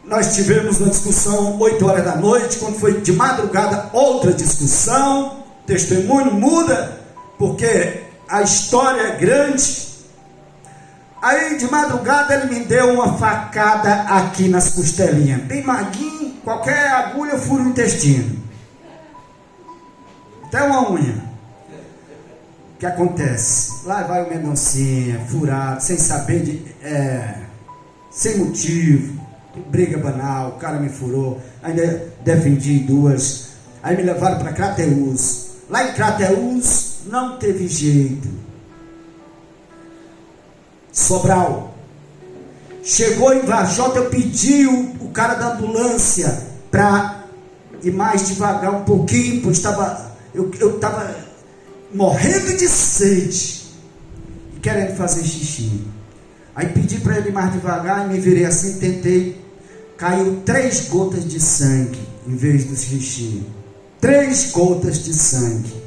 Nós tivemos uma discussão 8 horas da noite. Quando foi de madrugada, outra discussão. Testemunho muda, porque a história é grande. Aí de madrugada ele me deu uma facada aqui nas costelinhas, bem maguinho, qualquer agulha fura o intestino, até uma unha. O que acontece? Lá vai o mendoncinha, furado, sem saber, sem motivo, briga banal, o cara me furou, ainda defendi 2, aí me levaram para Crateús. Lá em Crateús não teve jeito. Sobral. Chegou em Vajota, eu pedi o cara da ambulância para ir mais devagar um pouquinho, pois eu estava morrendo de sede e querendo fazer xixi. Aí pedi para ele ir mais devagar e me virei assim, tentei. Caiu 3 gotas de sangue em vez do xixi. 3 gotas de sangue.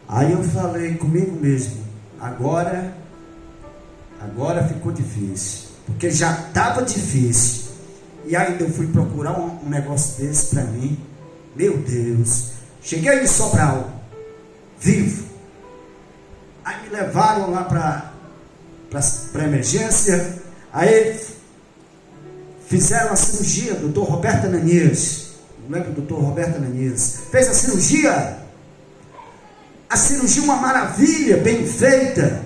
Aí eu falei comigo mesmo, agora ficou difícil, porque já estava difícil, e ainda eu fui procurar um negócio desse para mim. Meu Deus, cheguei em Sobral, vivo. Aí me levaram lá para emergência, aí fizeram a cirurgia, doutor Roberto Ananias, não lembro do doutor Roberto Ananias, fez a cirurgia uma maravilha, bem feita,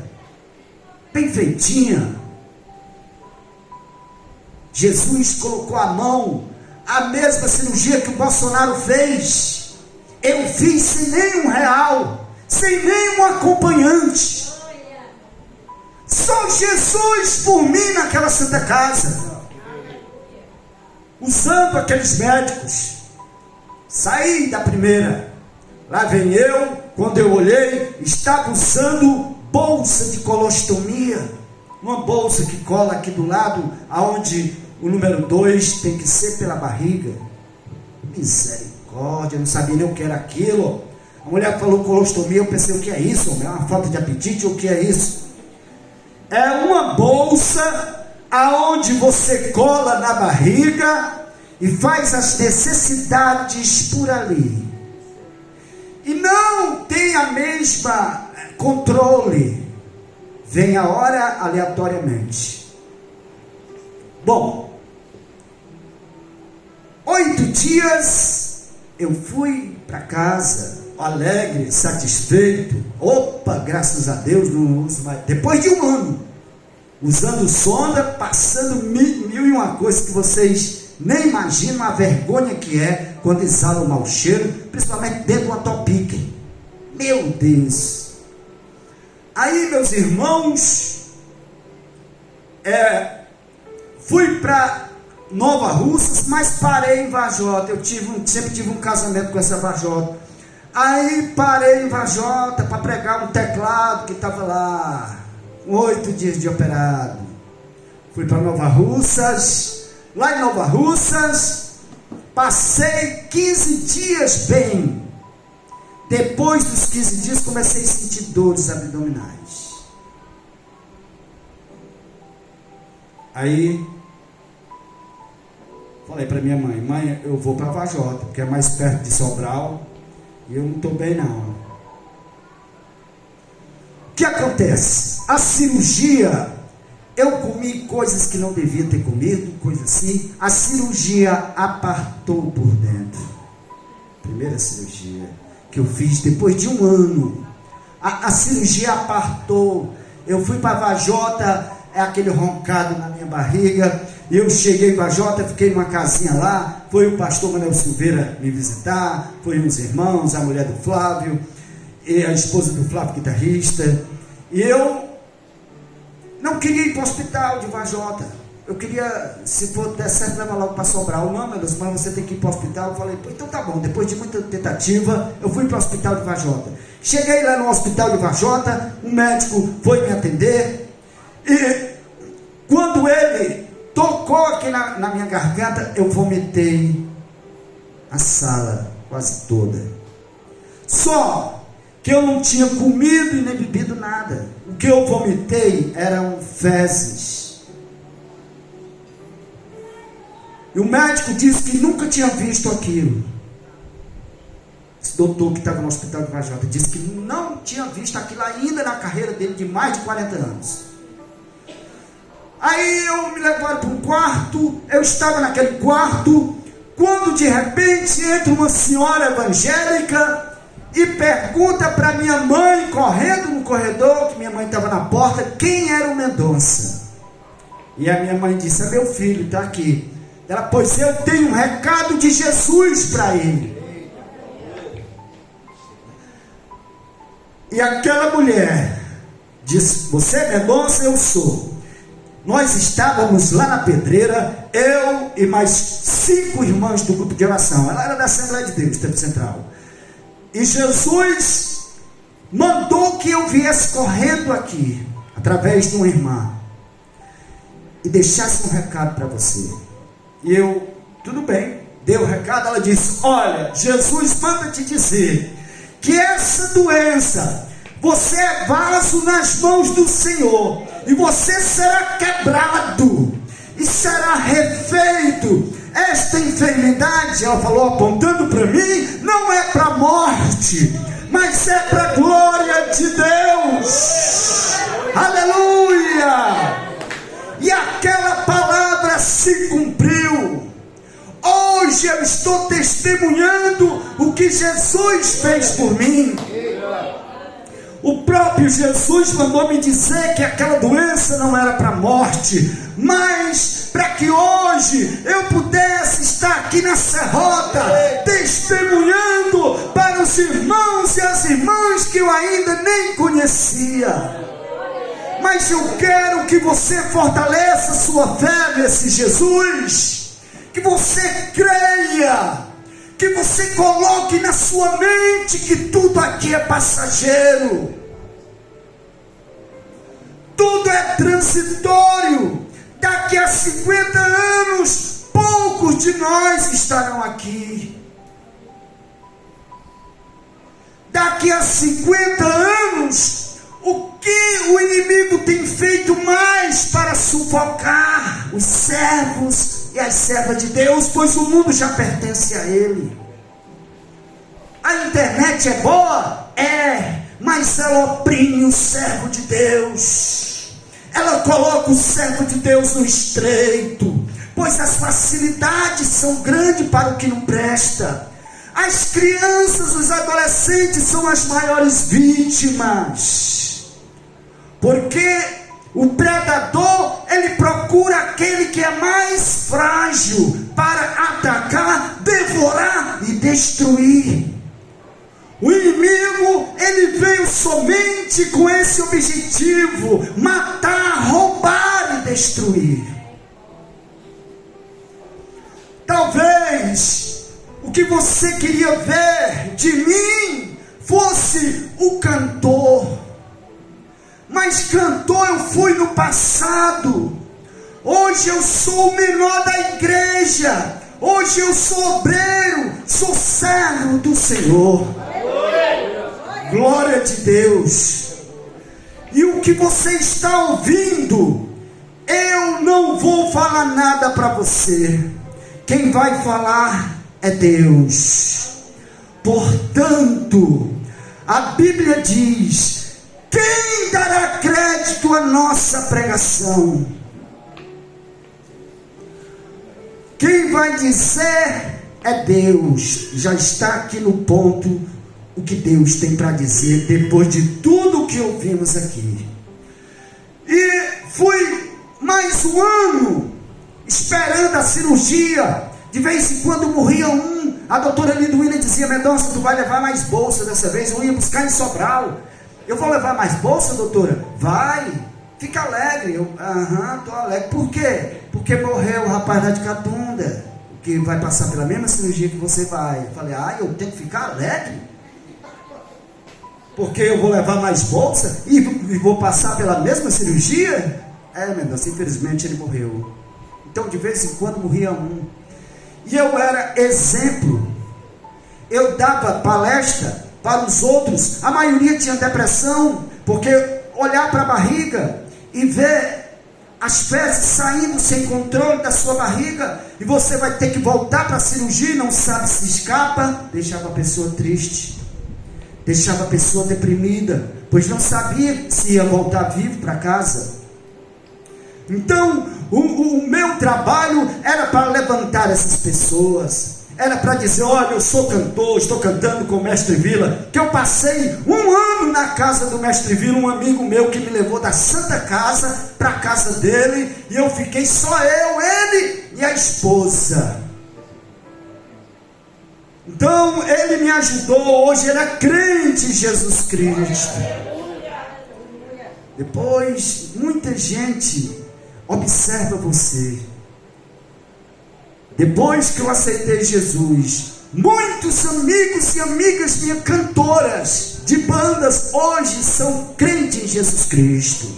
bem feitinha. Jesus colocou a mão, a mesma cirurgia que o Bolsonaro fez, eu fiz sem nenhum real, sem nenhum acompanhante, só Jesus por mim naquela Santa Casa, usando aqueles médicos. Saí da primeira, lá vem eu, quando eu olhei, estava usando bolsa de colostomia, uma bolsa que cola aqui do lado, aonde o número 2 tem que ser pela barriga. Misericórdia, eu não sabia nem o que era aquilo. A mulher falou colostomia, eu pensei, o que é isso? É uma falta de apetite, o que é isso? É uma bolsa aonde você cola na barriga e faz as necessidades por ali. E não tem a mesma controle, vem a hora aleatoriamente. Bom, 8 dias eu fui para casa, alegre, satisfeito. Opa, graças a Deus, não uso mais. Depois de um ano, usando sonda, passando mil e uma coisas que vocês nem imaginam a vergonha que é quando exala o mau cheiro, principalmente dentro de uma Topic. Meu Deus! Aí, meus irmãos, fui para Nova Russas, mas parei em Vajota. Eu sempre tive um casamento com essa Vajota. Aí parei em Vajota para pregar um teclado que estava lá, 8 dias de operado. Fui para Nova Russas. Lá em Nova Russas, passei 15 dias bem. Depois dos 15 dias, comecei a sentir dores abdominais. Aí, falei para minha mãe, mãe, eu vou para Vajota, porque é mais perto de Sobral, e eu não estou bem não. O que acontece? A cirurgia, eu comi coisas que não devia ter comido, coisa assim. A cirurgia apartou por dentro. Primeira cirurgia que eu fiz depois de um ano. A cirurgia apartou. Eu fui para Vajota, aquele roncado na minha barriga. Eu cheguei em Vajota, fiquei numa casinha lá. Foi o pastor Manuel Silveira me visitar. Foi uns irmãos, a mulher do Flávio, e a esposa do Flávio, guitarrista. E eu não queria ir para o hospital de Vajota. eu queria, se for der certo, levar logo para Sobral. Não, meu Deus, mas você tem que ir para o hospital. Eu falei, então tá bom. Depois de muita tentativa, eu fui para o hospital de Vajota. Cheguei lá no hospital de Vajota, um médico foi me atender, e quando ele tocou aqui na minha garganta, eu vomitei a sala quase toda. Só que eu não tinha comido e nem bebido nada. O que eu vomitei eram fezes. E o médico disse que nunca tinha visto aquilo. Esse doutor que estava no hospital de Vajota disse que não tinha visto aquilo ainda na carreira dele de mais de 40 anos. Aí me levaram para um quarto, eu estava naquele quarto, quando de repente entra uma senhora evangélica e pergunta para minha mãe, correndo no corredor, que minha mãe estava na porta, quem era o Mendonça. E a minha mãe disse, é meu filho, está aqui. Ela, pois eu tenho um recado de Jesus para ele. E aquela mulher disse, você é Mendonça? Eu sou. Nós estávamos lá na pedreira, eu e mais 5 irmãs do grupo de oração. Ela era da Assembleia de Deus, Tempo Central. E Jesus mandou que eu viesse correndo aqui, através de uma irmã, e deixasse um recado para você. E eu, tudo bem, dei o recado. Ela disse, olha, Jesus manda te dizer que essa doença, você é vaso nas mãos do Senhor, e você será quebrado, e será refeito. Esta enfermidade, ela falou apontando para mim, não é para a morte, mas é para a glória de Deus. Aleluia! E aquela palavra se cumpriu. Hoje eu estou testemunhando o que Jesus fez por mim. O próprio Jesus mandou me dizer que aquela doença não era para a morte, mas para que hoje eu pudesse estar aqui na Serrota, testemunhando para os irmãos e as irmãs que eu ainda nem conhecia. Mas eu quero que você fortaleça sua fé nesse Jesus, que você creia, que você coloque na sua mente que tudo aqui é passageiro, tudo é transitório. Daqui a 50 anos, poucos de nós estarão aqui. Daqui a 50 anos, o que o inimigo tem feito mais para sufocar os servos e as servas de Deus, pois o mundo já pertence a ele. A internet é boa? É, mas ela oprime o servo de Deus. Ela coloca o servo de Deus no estreito, pois as facilidades são grandes para o que não presta. As crianças, os adolescentes são as maiores vítimas, porque o predador, ele procura aquele que é mais frágil para atacar, devorar e destruir. O inimigo, ele veio somente com esse objetivo: matar, roubar e destruir. Talvez o que você queria ver de mim fosse o cantor, mas cantor eu fui no passado. Hoje eu sou o menor da igreja. Hoje eu sou obreiro, sou servo do Senhor. Glória de Deus. E o que você está ouvindo, eu não vou falar nada para você. Quem vai falar é Deus. Portanto, a Bíblia diz: quem dará crédito à nossa pregação? Quem vai dizer é Deus. Já está aqui no ponto o que Deus tem para dizer depois de tudo que ouvimos aqui. E fui mais um ano esperando a cirurgia. De vez em quando morria um. A doutora Liduína dizia: Mendonça, tu vai levar mais bolsa dessa vez. Eu ia buscar em Sobral. Eu vou levar mais bolsa, doutora? Vai, fica alegre. Eu, estou alegre. Por quê? porque morreu o rapaz lá de Catunda, que vai passar pela mesma cirurgia que você vai. Eu falei, eu tenho que ficar alegre? Porque eu vou levar mais bolsa e vou passar pela mesma cirurgia? Meu Deus, infelizmente ele morreu. Então de vez em quando morria um. E eu era exemplo. Eu dava palestra para os outros. A maioria tinha depressão, porque olhar para a barriga e ver as fezes saindo sem controle da sua barriga, e você vai ter que voltar para a cirurgia, não sabe se escapa, deixava a pessoa triste, deixava a pessoa deprimida, pois não sabia se ia voltar vivo para casa. Então, o meu trabalho era para levantar essas pessoas, era para dizer, olha, eu sou cantor, estou cantando com o Mestre Vila, que eu passei 1 ano na casa do Mestre Vila, um amigo meu que me levou da Santa Casa para a casa dele, e eu fiquei só eu, ele e a esposa. Então, ele me ajudou, hoje ele é crente em Jesus Cristo. Depois, muita gente observa você. Depois que eu aceitei Jesus, muitos amigos e amigas minhas cantoras de bandas hoje são crentes em Jesus Cristo.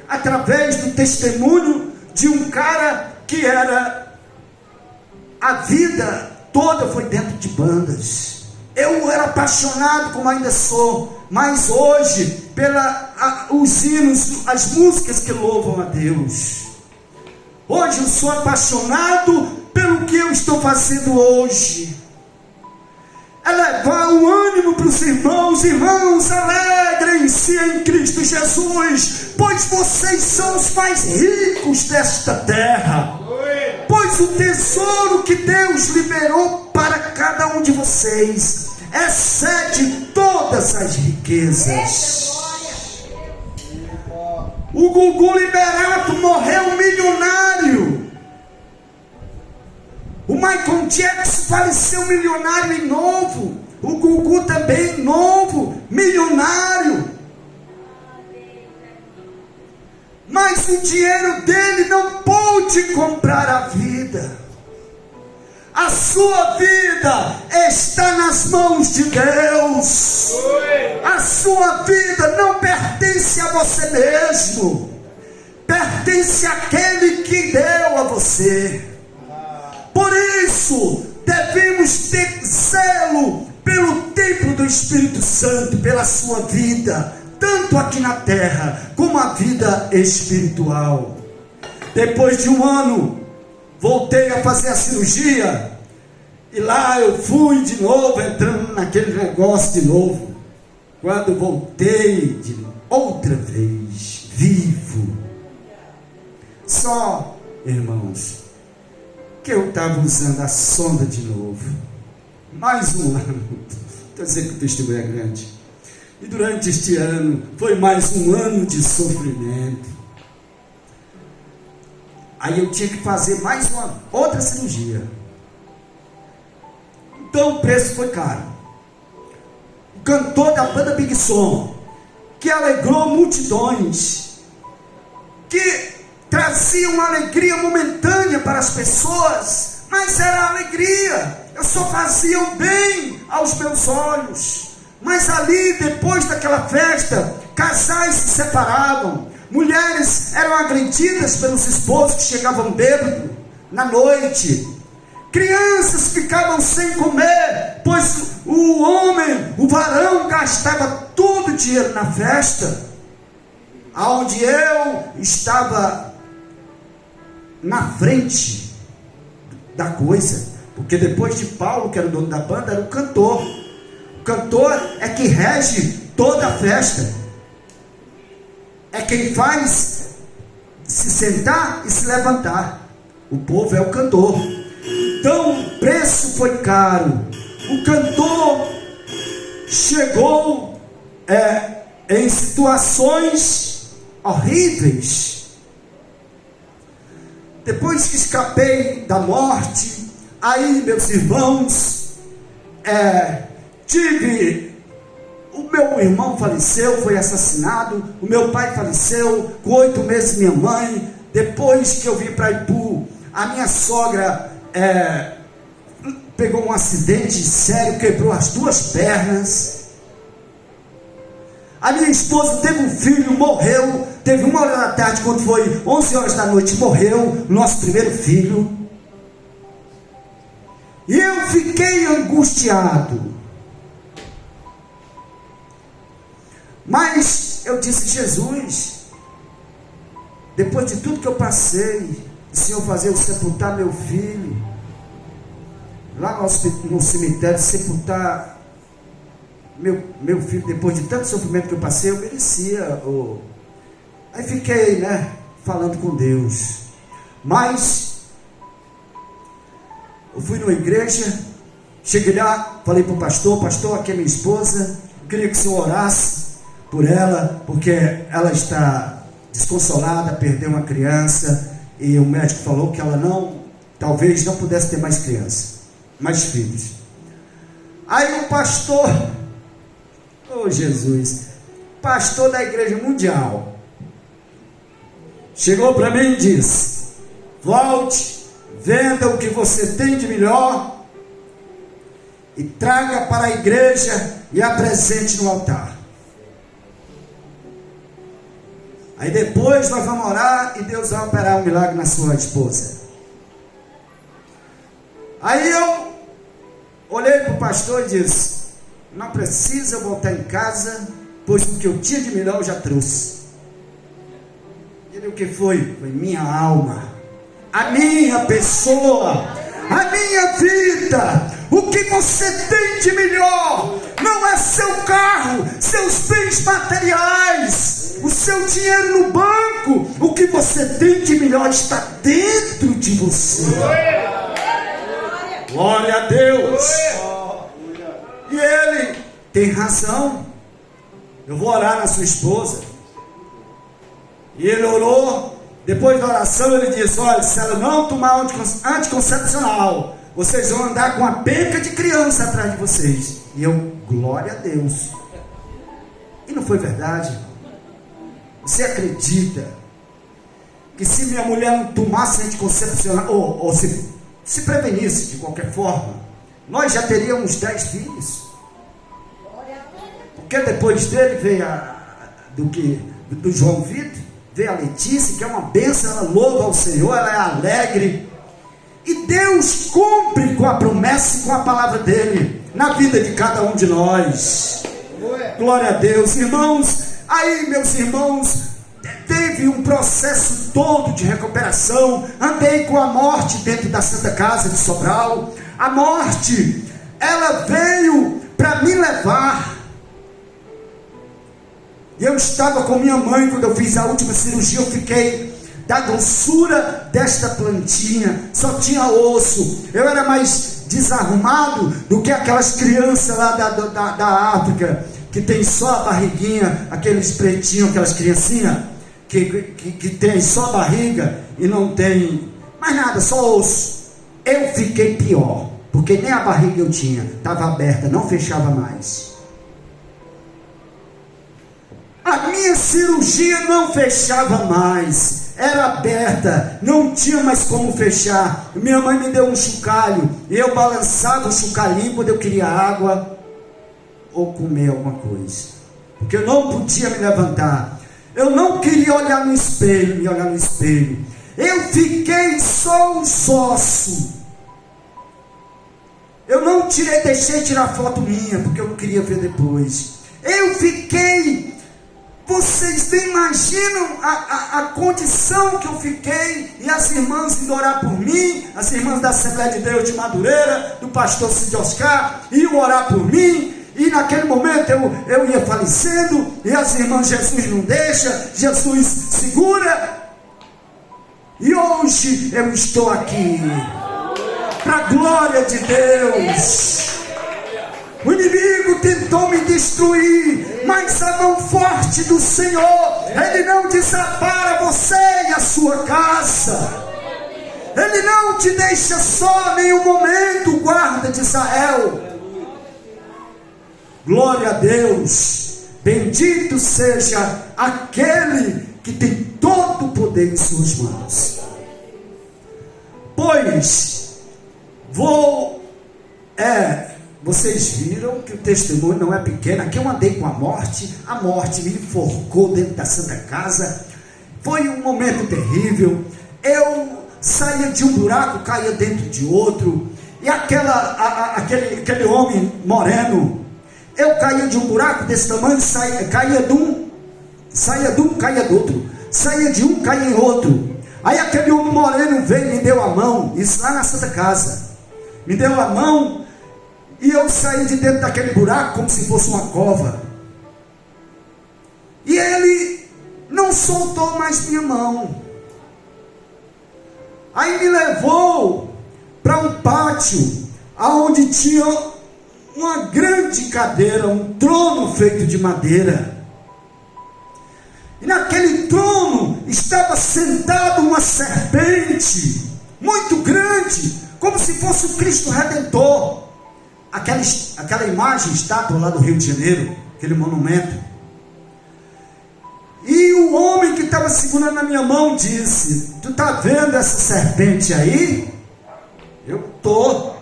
Através do testemunho de um cara que era, a vida toda foi dentro de bandas. Eu era apaixonado, como ainda sou, mas hoje, os hinos, as músicas que louvam a Deus. Hoje eu sou apaixonado pelo que eu estou fazendo hoje. É levar o ânimo para os irmãos. Irmãos, alegrem-se em Cristo Jesus, pois vocês são os mais ricos desta terra. Pois o tesouro que Deus liberou para cada um de vocês excede todas as riquezas. O Gugu Liberato morreu milionário. O Michael Jackson faleceu milionário e novo. O Gugu também novo, milionário. Mas o dinheiro dele não pôde comprar a vida. A sua vida está nas mãos de Deus. A sua vida não pertence a você mesmo, pertence àquele que deu a você. Por isso, devemos ter zelo pelo templo do Espírito Santo, pela sua vida, tanto aqui na terra, como a vida espiritual. Depois de 1 ano, voltei a fazer a cirurgia, e lá eu fui de novo, entrando naquele negócio de novo. Quando voltei outra vez, vivo, só, irmãos, que eu estava usando a sonda de novo, mais 1 ano, estou dizendo que o testemunho é grande, e durante este ano, foi mais 1 ano de sofrimento. Aí eu tinha que fazer mais outra cirurgia. Então o preço foi caro. O cantor da banda Big Som, que alegrou multidões, que trazia uma alegria momentânea para as pessoas, mas era alegria, eu só fazia o bem aos meus olhos. Mas ali, depois daquela festa, casais se separavam, mulheres eram agredidas pelos esposos que chegavam bêbados na noite, crianças ficavam sem comer, pois o homem, o varão, gastava todo o dinheiro na festa, aonde eu estava na frente da coisa, porque depois de Paulo, que era o dono da banda, era o cantor. O cantor é que rege toda a festa, é quem faz se sentar e se levantar. O povo é o cantor. Então o preço foi caro. O cantor chegou em situações horríveis. Depois que escapei da morte, aí, meus irmãos, o meu irmão faleceu, foi assassinado, o meu pai faleceu, com 8 meses minha mãe, depois que eu vim para Ipu, a minha sogra pegou um acidente sério, quebrou as 2 pernas. A minha esposa teve um filho, morreu. Teve 1h da tarde, quando foi 11 horas da noite, morreu nosso primeiro filho. E eu fiquei angustiado. Mas eu disse: Jesus, depois de tudo que eu passei, o Senhor fazer eu sepultar meu filho lá no cemitério, sepultar meu filho, depois de tanto sofrimento que eu passei, eu merecia. Aí fiquei, falando com Deus. Mas eu fui numa igreja, cheguei lá, falei para o pastor: pastor, aqui é minha esposa, eu queria que o senhor orasse por ela, porque ela está desconsolada, perdeu uma criança, e o médico falou que ela talvez não pudesse ter mais mais filhos. Aí o pastor, Jesus, pastor da igreja mundial, chegou para mim e disse: volte, venda o que você tem de melhor e traga para a igreja e apresente no altar. Aí depois nós vamos orar e Deus vai operar um milagre na sua esposa. Aí eu olhei para o pastor e disse: não precisa voltar em casa, pois o que eu tinha de melhor eu já trouxe. Ele: o que foi? Foi minha alma, a minha pessoa, a minha vida. O que você tem de melhor não é seu carro, seus bens materiais, o seu dinheiro no banco. O que você tem de melhor está dentro de você. Glória a Deus. E ele tem razão. Eu vou orar na sua esposa. E ele orou. Depois da oração ele disse: olha, se ela não tomar anticoncepcional, vocês vão andar com uma penca de criança atrás de vocês. E eu: glória a Deus. E não foi verdade? Você acredita que se minha mulher não tomasse anticoncepcional, ou se prevenisse de qualquer forma, nós já teríamos 10 filhos? Porque depois dele veio do João Vitor, veio a Letícia, que é uma bênção. Ela louva ao Senhor, ela é alegre. E Deus cumpre com a promessa e com a palavra dele na vida de cada um de nós. Glória a Deus, irmãos. Aí, meus irmãos, teve um processo todo de recuperação. Andei com a morte dentro da Santa Casa de Sobral. A morte, ela veio para me levar. E eu estava com minha mãe quando eu fiz a última cirurgia. Eu fiquei da grossura desta plantinha, só tinha osso. Eu era mais desarrumado do que aquelas crianças lá da África, que tem só a barriguinha, aqueles pretinhos, aquelas criancinhas que tem só a barriga e não tem mais nada, só osso. Eu fiquei pior, porque nem a barriga eu tinha, estava aberta, não fechava mais. A minha cirurgia não fechava mais, era aberta, não tinha mais como fechar. Minha mãe me deu um chocalho, e eu balançava o chocalhinho quando eu queria água ou comer alguma coisa, porque eu não podia me levantar. Eu não queria olhar no espelho, me olhar no espelho. Eu fiquei só os ossos. Eu não deixei tirar foto minha, porque eu não queria ver depois. Eu fiquei. Vocês nem imaginam a condição que eu fiquei. E as irmãs indo orar por mim, as irmãs da Assembleia de Deus de Madureira, do pastor Cid Oscar, iam orar por mim. E naquele momento eu ia falecendo, e as irmãs: Jesus não deixa, Jesus segura. E hoje eu estou aqui, para a glória de Deus. O inimigo tentou me destruir, mas a mão forte do Senhor, Ele não desampara você e a sua casa. Ele não te deixa só nenhum momento, guarda de Israel. Glória a Deus. Bendito seja aquele que tem todo o poder dei em suas mãos. Pois, vocês viram que o testemunho não é pequeno. Aqui eu andei com a morte me enforcou dentro da Santa Casa, foi um momento terrível. Eu saía de um buraco, caía dentro de outro, e aquele homem moreno, eu caía de um buraco desse tamanho, caía de um, caía do outro, saía de um, caía em outro. Aí aquele homem moreno veio e me deu a mão, isso lá na Santa Casa, me deu a mão, e eu saí de dentro daquele buraco como se fosse uma cova, e ele não soltou mais minha mão. Aí me levou para um pátio, onde tinha uma grande cadeira, um trono feito de madeira. E naquele trono estava sentado uma serpente, muito grande, como se fosse o Cristo Redentor. Aquela imagem, estátua lá do Rio de Janeiro, aquele monumento. E o homem que estava segurando na minha mão disse: tu está vendo essa serpente aí? Eu estou.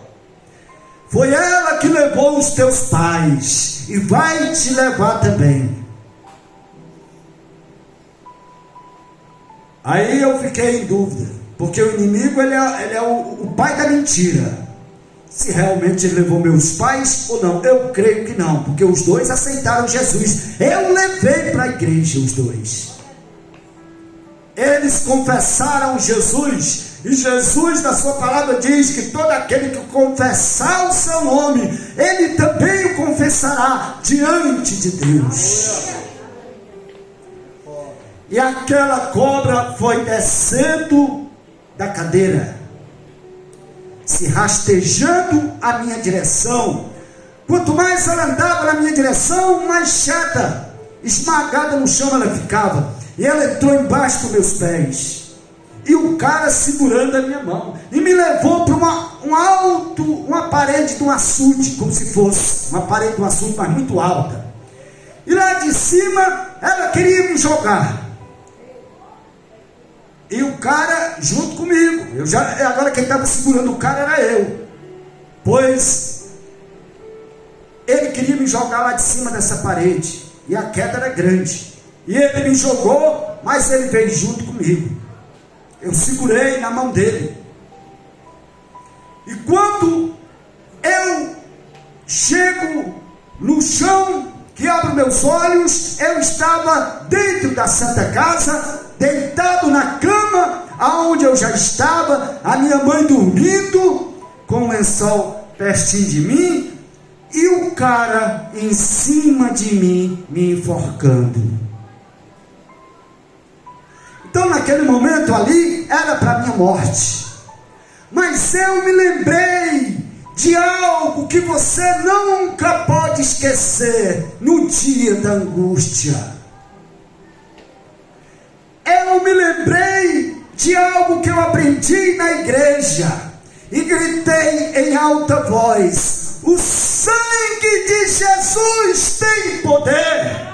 Foi ela que levou os teus pais e vai te levar também. Aí eu fiquei em dúvida, porque o inimigo ele é o pai da mentira. Se realmente ele levou meus pais ou não. Eu creio que não, porque os dois aceitaram Jesus. Eu levei para a igreja os dois. Eles confessaram Jesus, e Jesus na sua palavra diz que todo aquele que confessar o seu nome, ele também o confessará diante de Deus. E aquela cobra foi descendo da cadeira, se rastejando a minha direção. Quanto mais ela andava na minha direção, mais chata, esmagada no chão ela ficava. E ela entrou embaixo dos meus pés, e o cara segurando a minha mão, e me levou para uma parede de um açude, como se fosse uma parede de um açude, mas muito alta. E lá de cima ela queria me jogar, e o cara junto comigo. Agora quem estava segurando o cara era eu, pois ele queria me jogar lá de cima dessa parede, e a queda era grande. E ele me jogou, mas ele veio junto comigo. Eu segurei na mão dele. E quando eu chego no chão, que abro meus olhos, eu estava dentro da Santa Casa, deitado na cama, aonde eu já estava, a minha mãe dormindo, com um lençol pertinho de mim, e o cara em cima de mim, me enforcando. Então naquele momento ali, era para a minha morte. Mas eu me lembrei de algo que você nunca pode esquecer no dia da angústia. Eu me lembrei de algo que eu aprendi na igreja, e gritei em alta voz: o sangue de Jesus tem poder.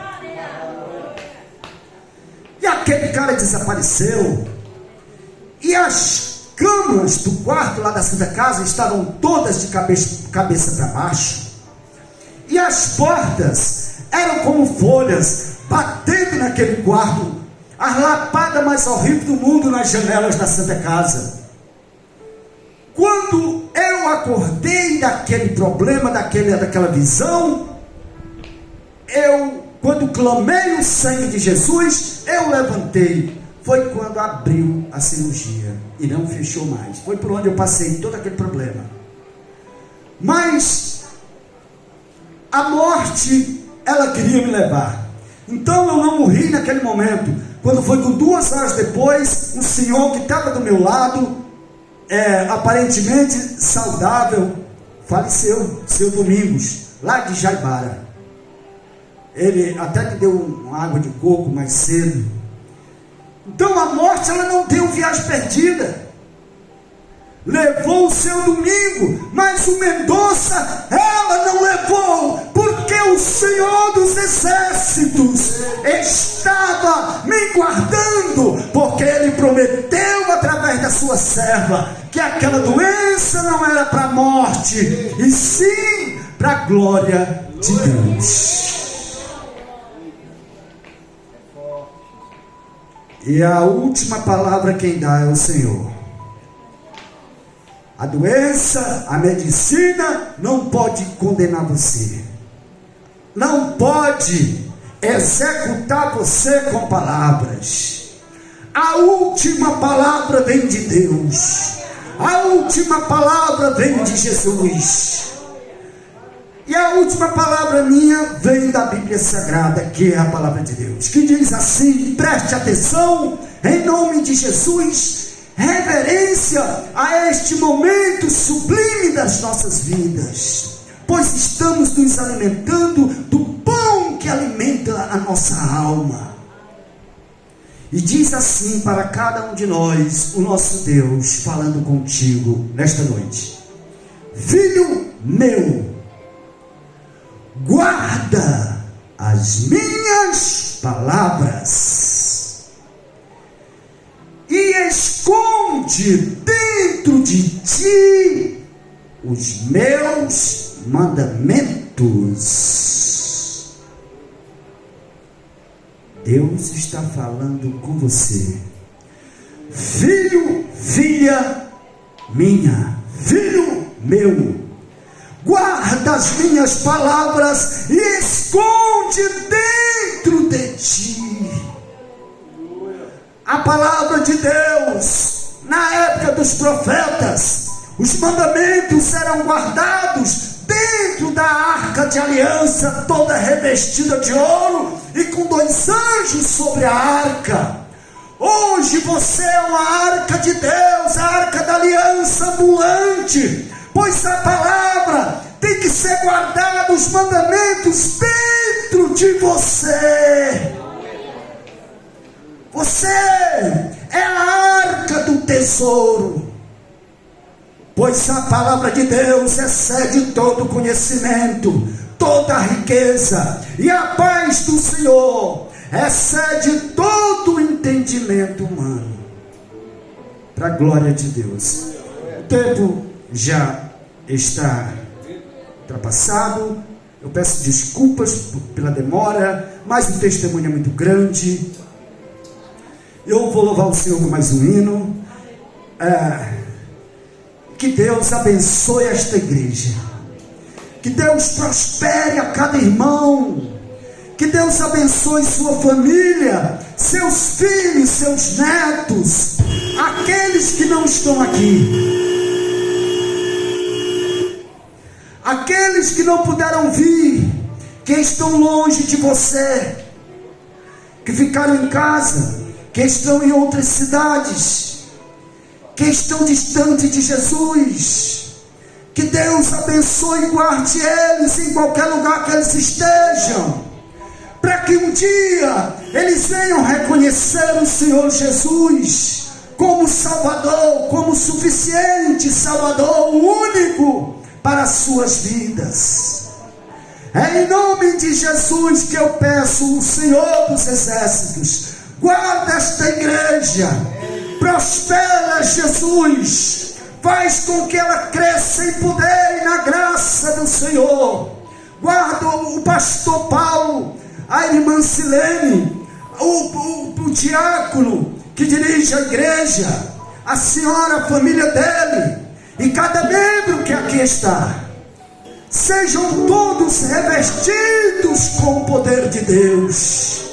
E aquele cara desapareceu, e as camas do quarto lá da Santa Casa estavam todas de cabeça para baixo, e as portas eram como folhas batendo naquele quarto, a lapada mais horrível do mundo nas janelas da Santa Casa. Quando eu acordei daquele problema, daquela visão, quando clamei o sangue de Jesus, eu levantei. Foi quando abriu a cirurgia e não fechou mais. Foi por onde eu passei todo aquele problema. Mas a morte, ela queria me levar. Então eu não morri naquele momento. Quando foi com 2 horas depois, um senhor que estava do meu lado, aparentemente saudável, faleceu, seu Domingos, lá de Jaibara. Ele até me deu uma água de coco mais cedo. Então a morte, ela não deu viagem perdida. Levou o seu Domingo, mas o Mendonça, ela não levou, porque o Senhor dos Exércitos estava me guardando, porque Ele prometeu através da sua serva que aquela doença não era para a morte, e sim para a glória de Deus. E a última palavra quem dá é o Senhor. A doença, a medicina não pode condenar você, não pode executar você com palavras. A última palavra vem de Deus, a última palavra vem de Jesus. E a última palavra minha vem da Bíblia Sagrada, que é a palavra de Deus, que diz assim, preste atenção, em nome de Jesus, reverência a este momento sublime das nossas vidas, pois estamos nos alimentando do pão que alimenta a nossa alma. E diz assim para cada um de nós, o nosso Deus, falando contigo nesta noite: filho meu, guarda as minhas palavras e esconde dentro de ti os meus mandamentos. Deus está falando com você, filho, filha minha, filho meu, guarda as minhas palavras e esconde dentro de ti. A palavra de Deus, na época dos profetas, os mandamentos eram guardados dentro da arca de aliança, toda revestida de ouro e com 2 anjos sobre a arca. Hoje você é uma arca de Deus, a arca da aliança ambulante, pois a palavra tem que ser guardada, os mandamentos dentro de você. Você é a arca do tesouro, pois a palavra de Deus excede todo conhecimento, toda a riqueza, e a paz do Senhor excede todo o entendimento humano. Para a glória de Deus. O tempo já está ultrapassado. Eu peço desculpas pela demora, mas o testemunho é muito grande. Eu vou louvar o Senhor com mais um hino. Que Deus abençoe esta igreja, que Deus prospere a cada irmão, que Deus abençoe sua família, seus filhos, seus netos, aqueles que não estão aqui, aqueles que não puderam vir, que estão longe de você, que ficaram em casa, que estão em outras cidades, que estão distantes de Jesus. Que Deus abençoe e guarde eles em qualquer lugar que eles estejam, para que um dia eles venham reconhecer o Senhor Jesus como Salvador, como suficiente Salvador, único para as suas vidas. É em nome de Jesus que eu peço, o Senhor dos Exércitos, guarda esta igreja, prospera, Jesus, faz com que ela cresça em poder e na graça do Senhor. Guarda o pastor Paulo, a irmã Silene, o diácono que dirige a igreja, a senhora, a família dele, e cada membro que aqui está. Sejam todos revestidos com o poder de Deus.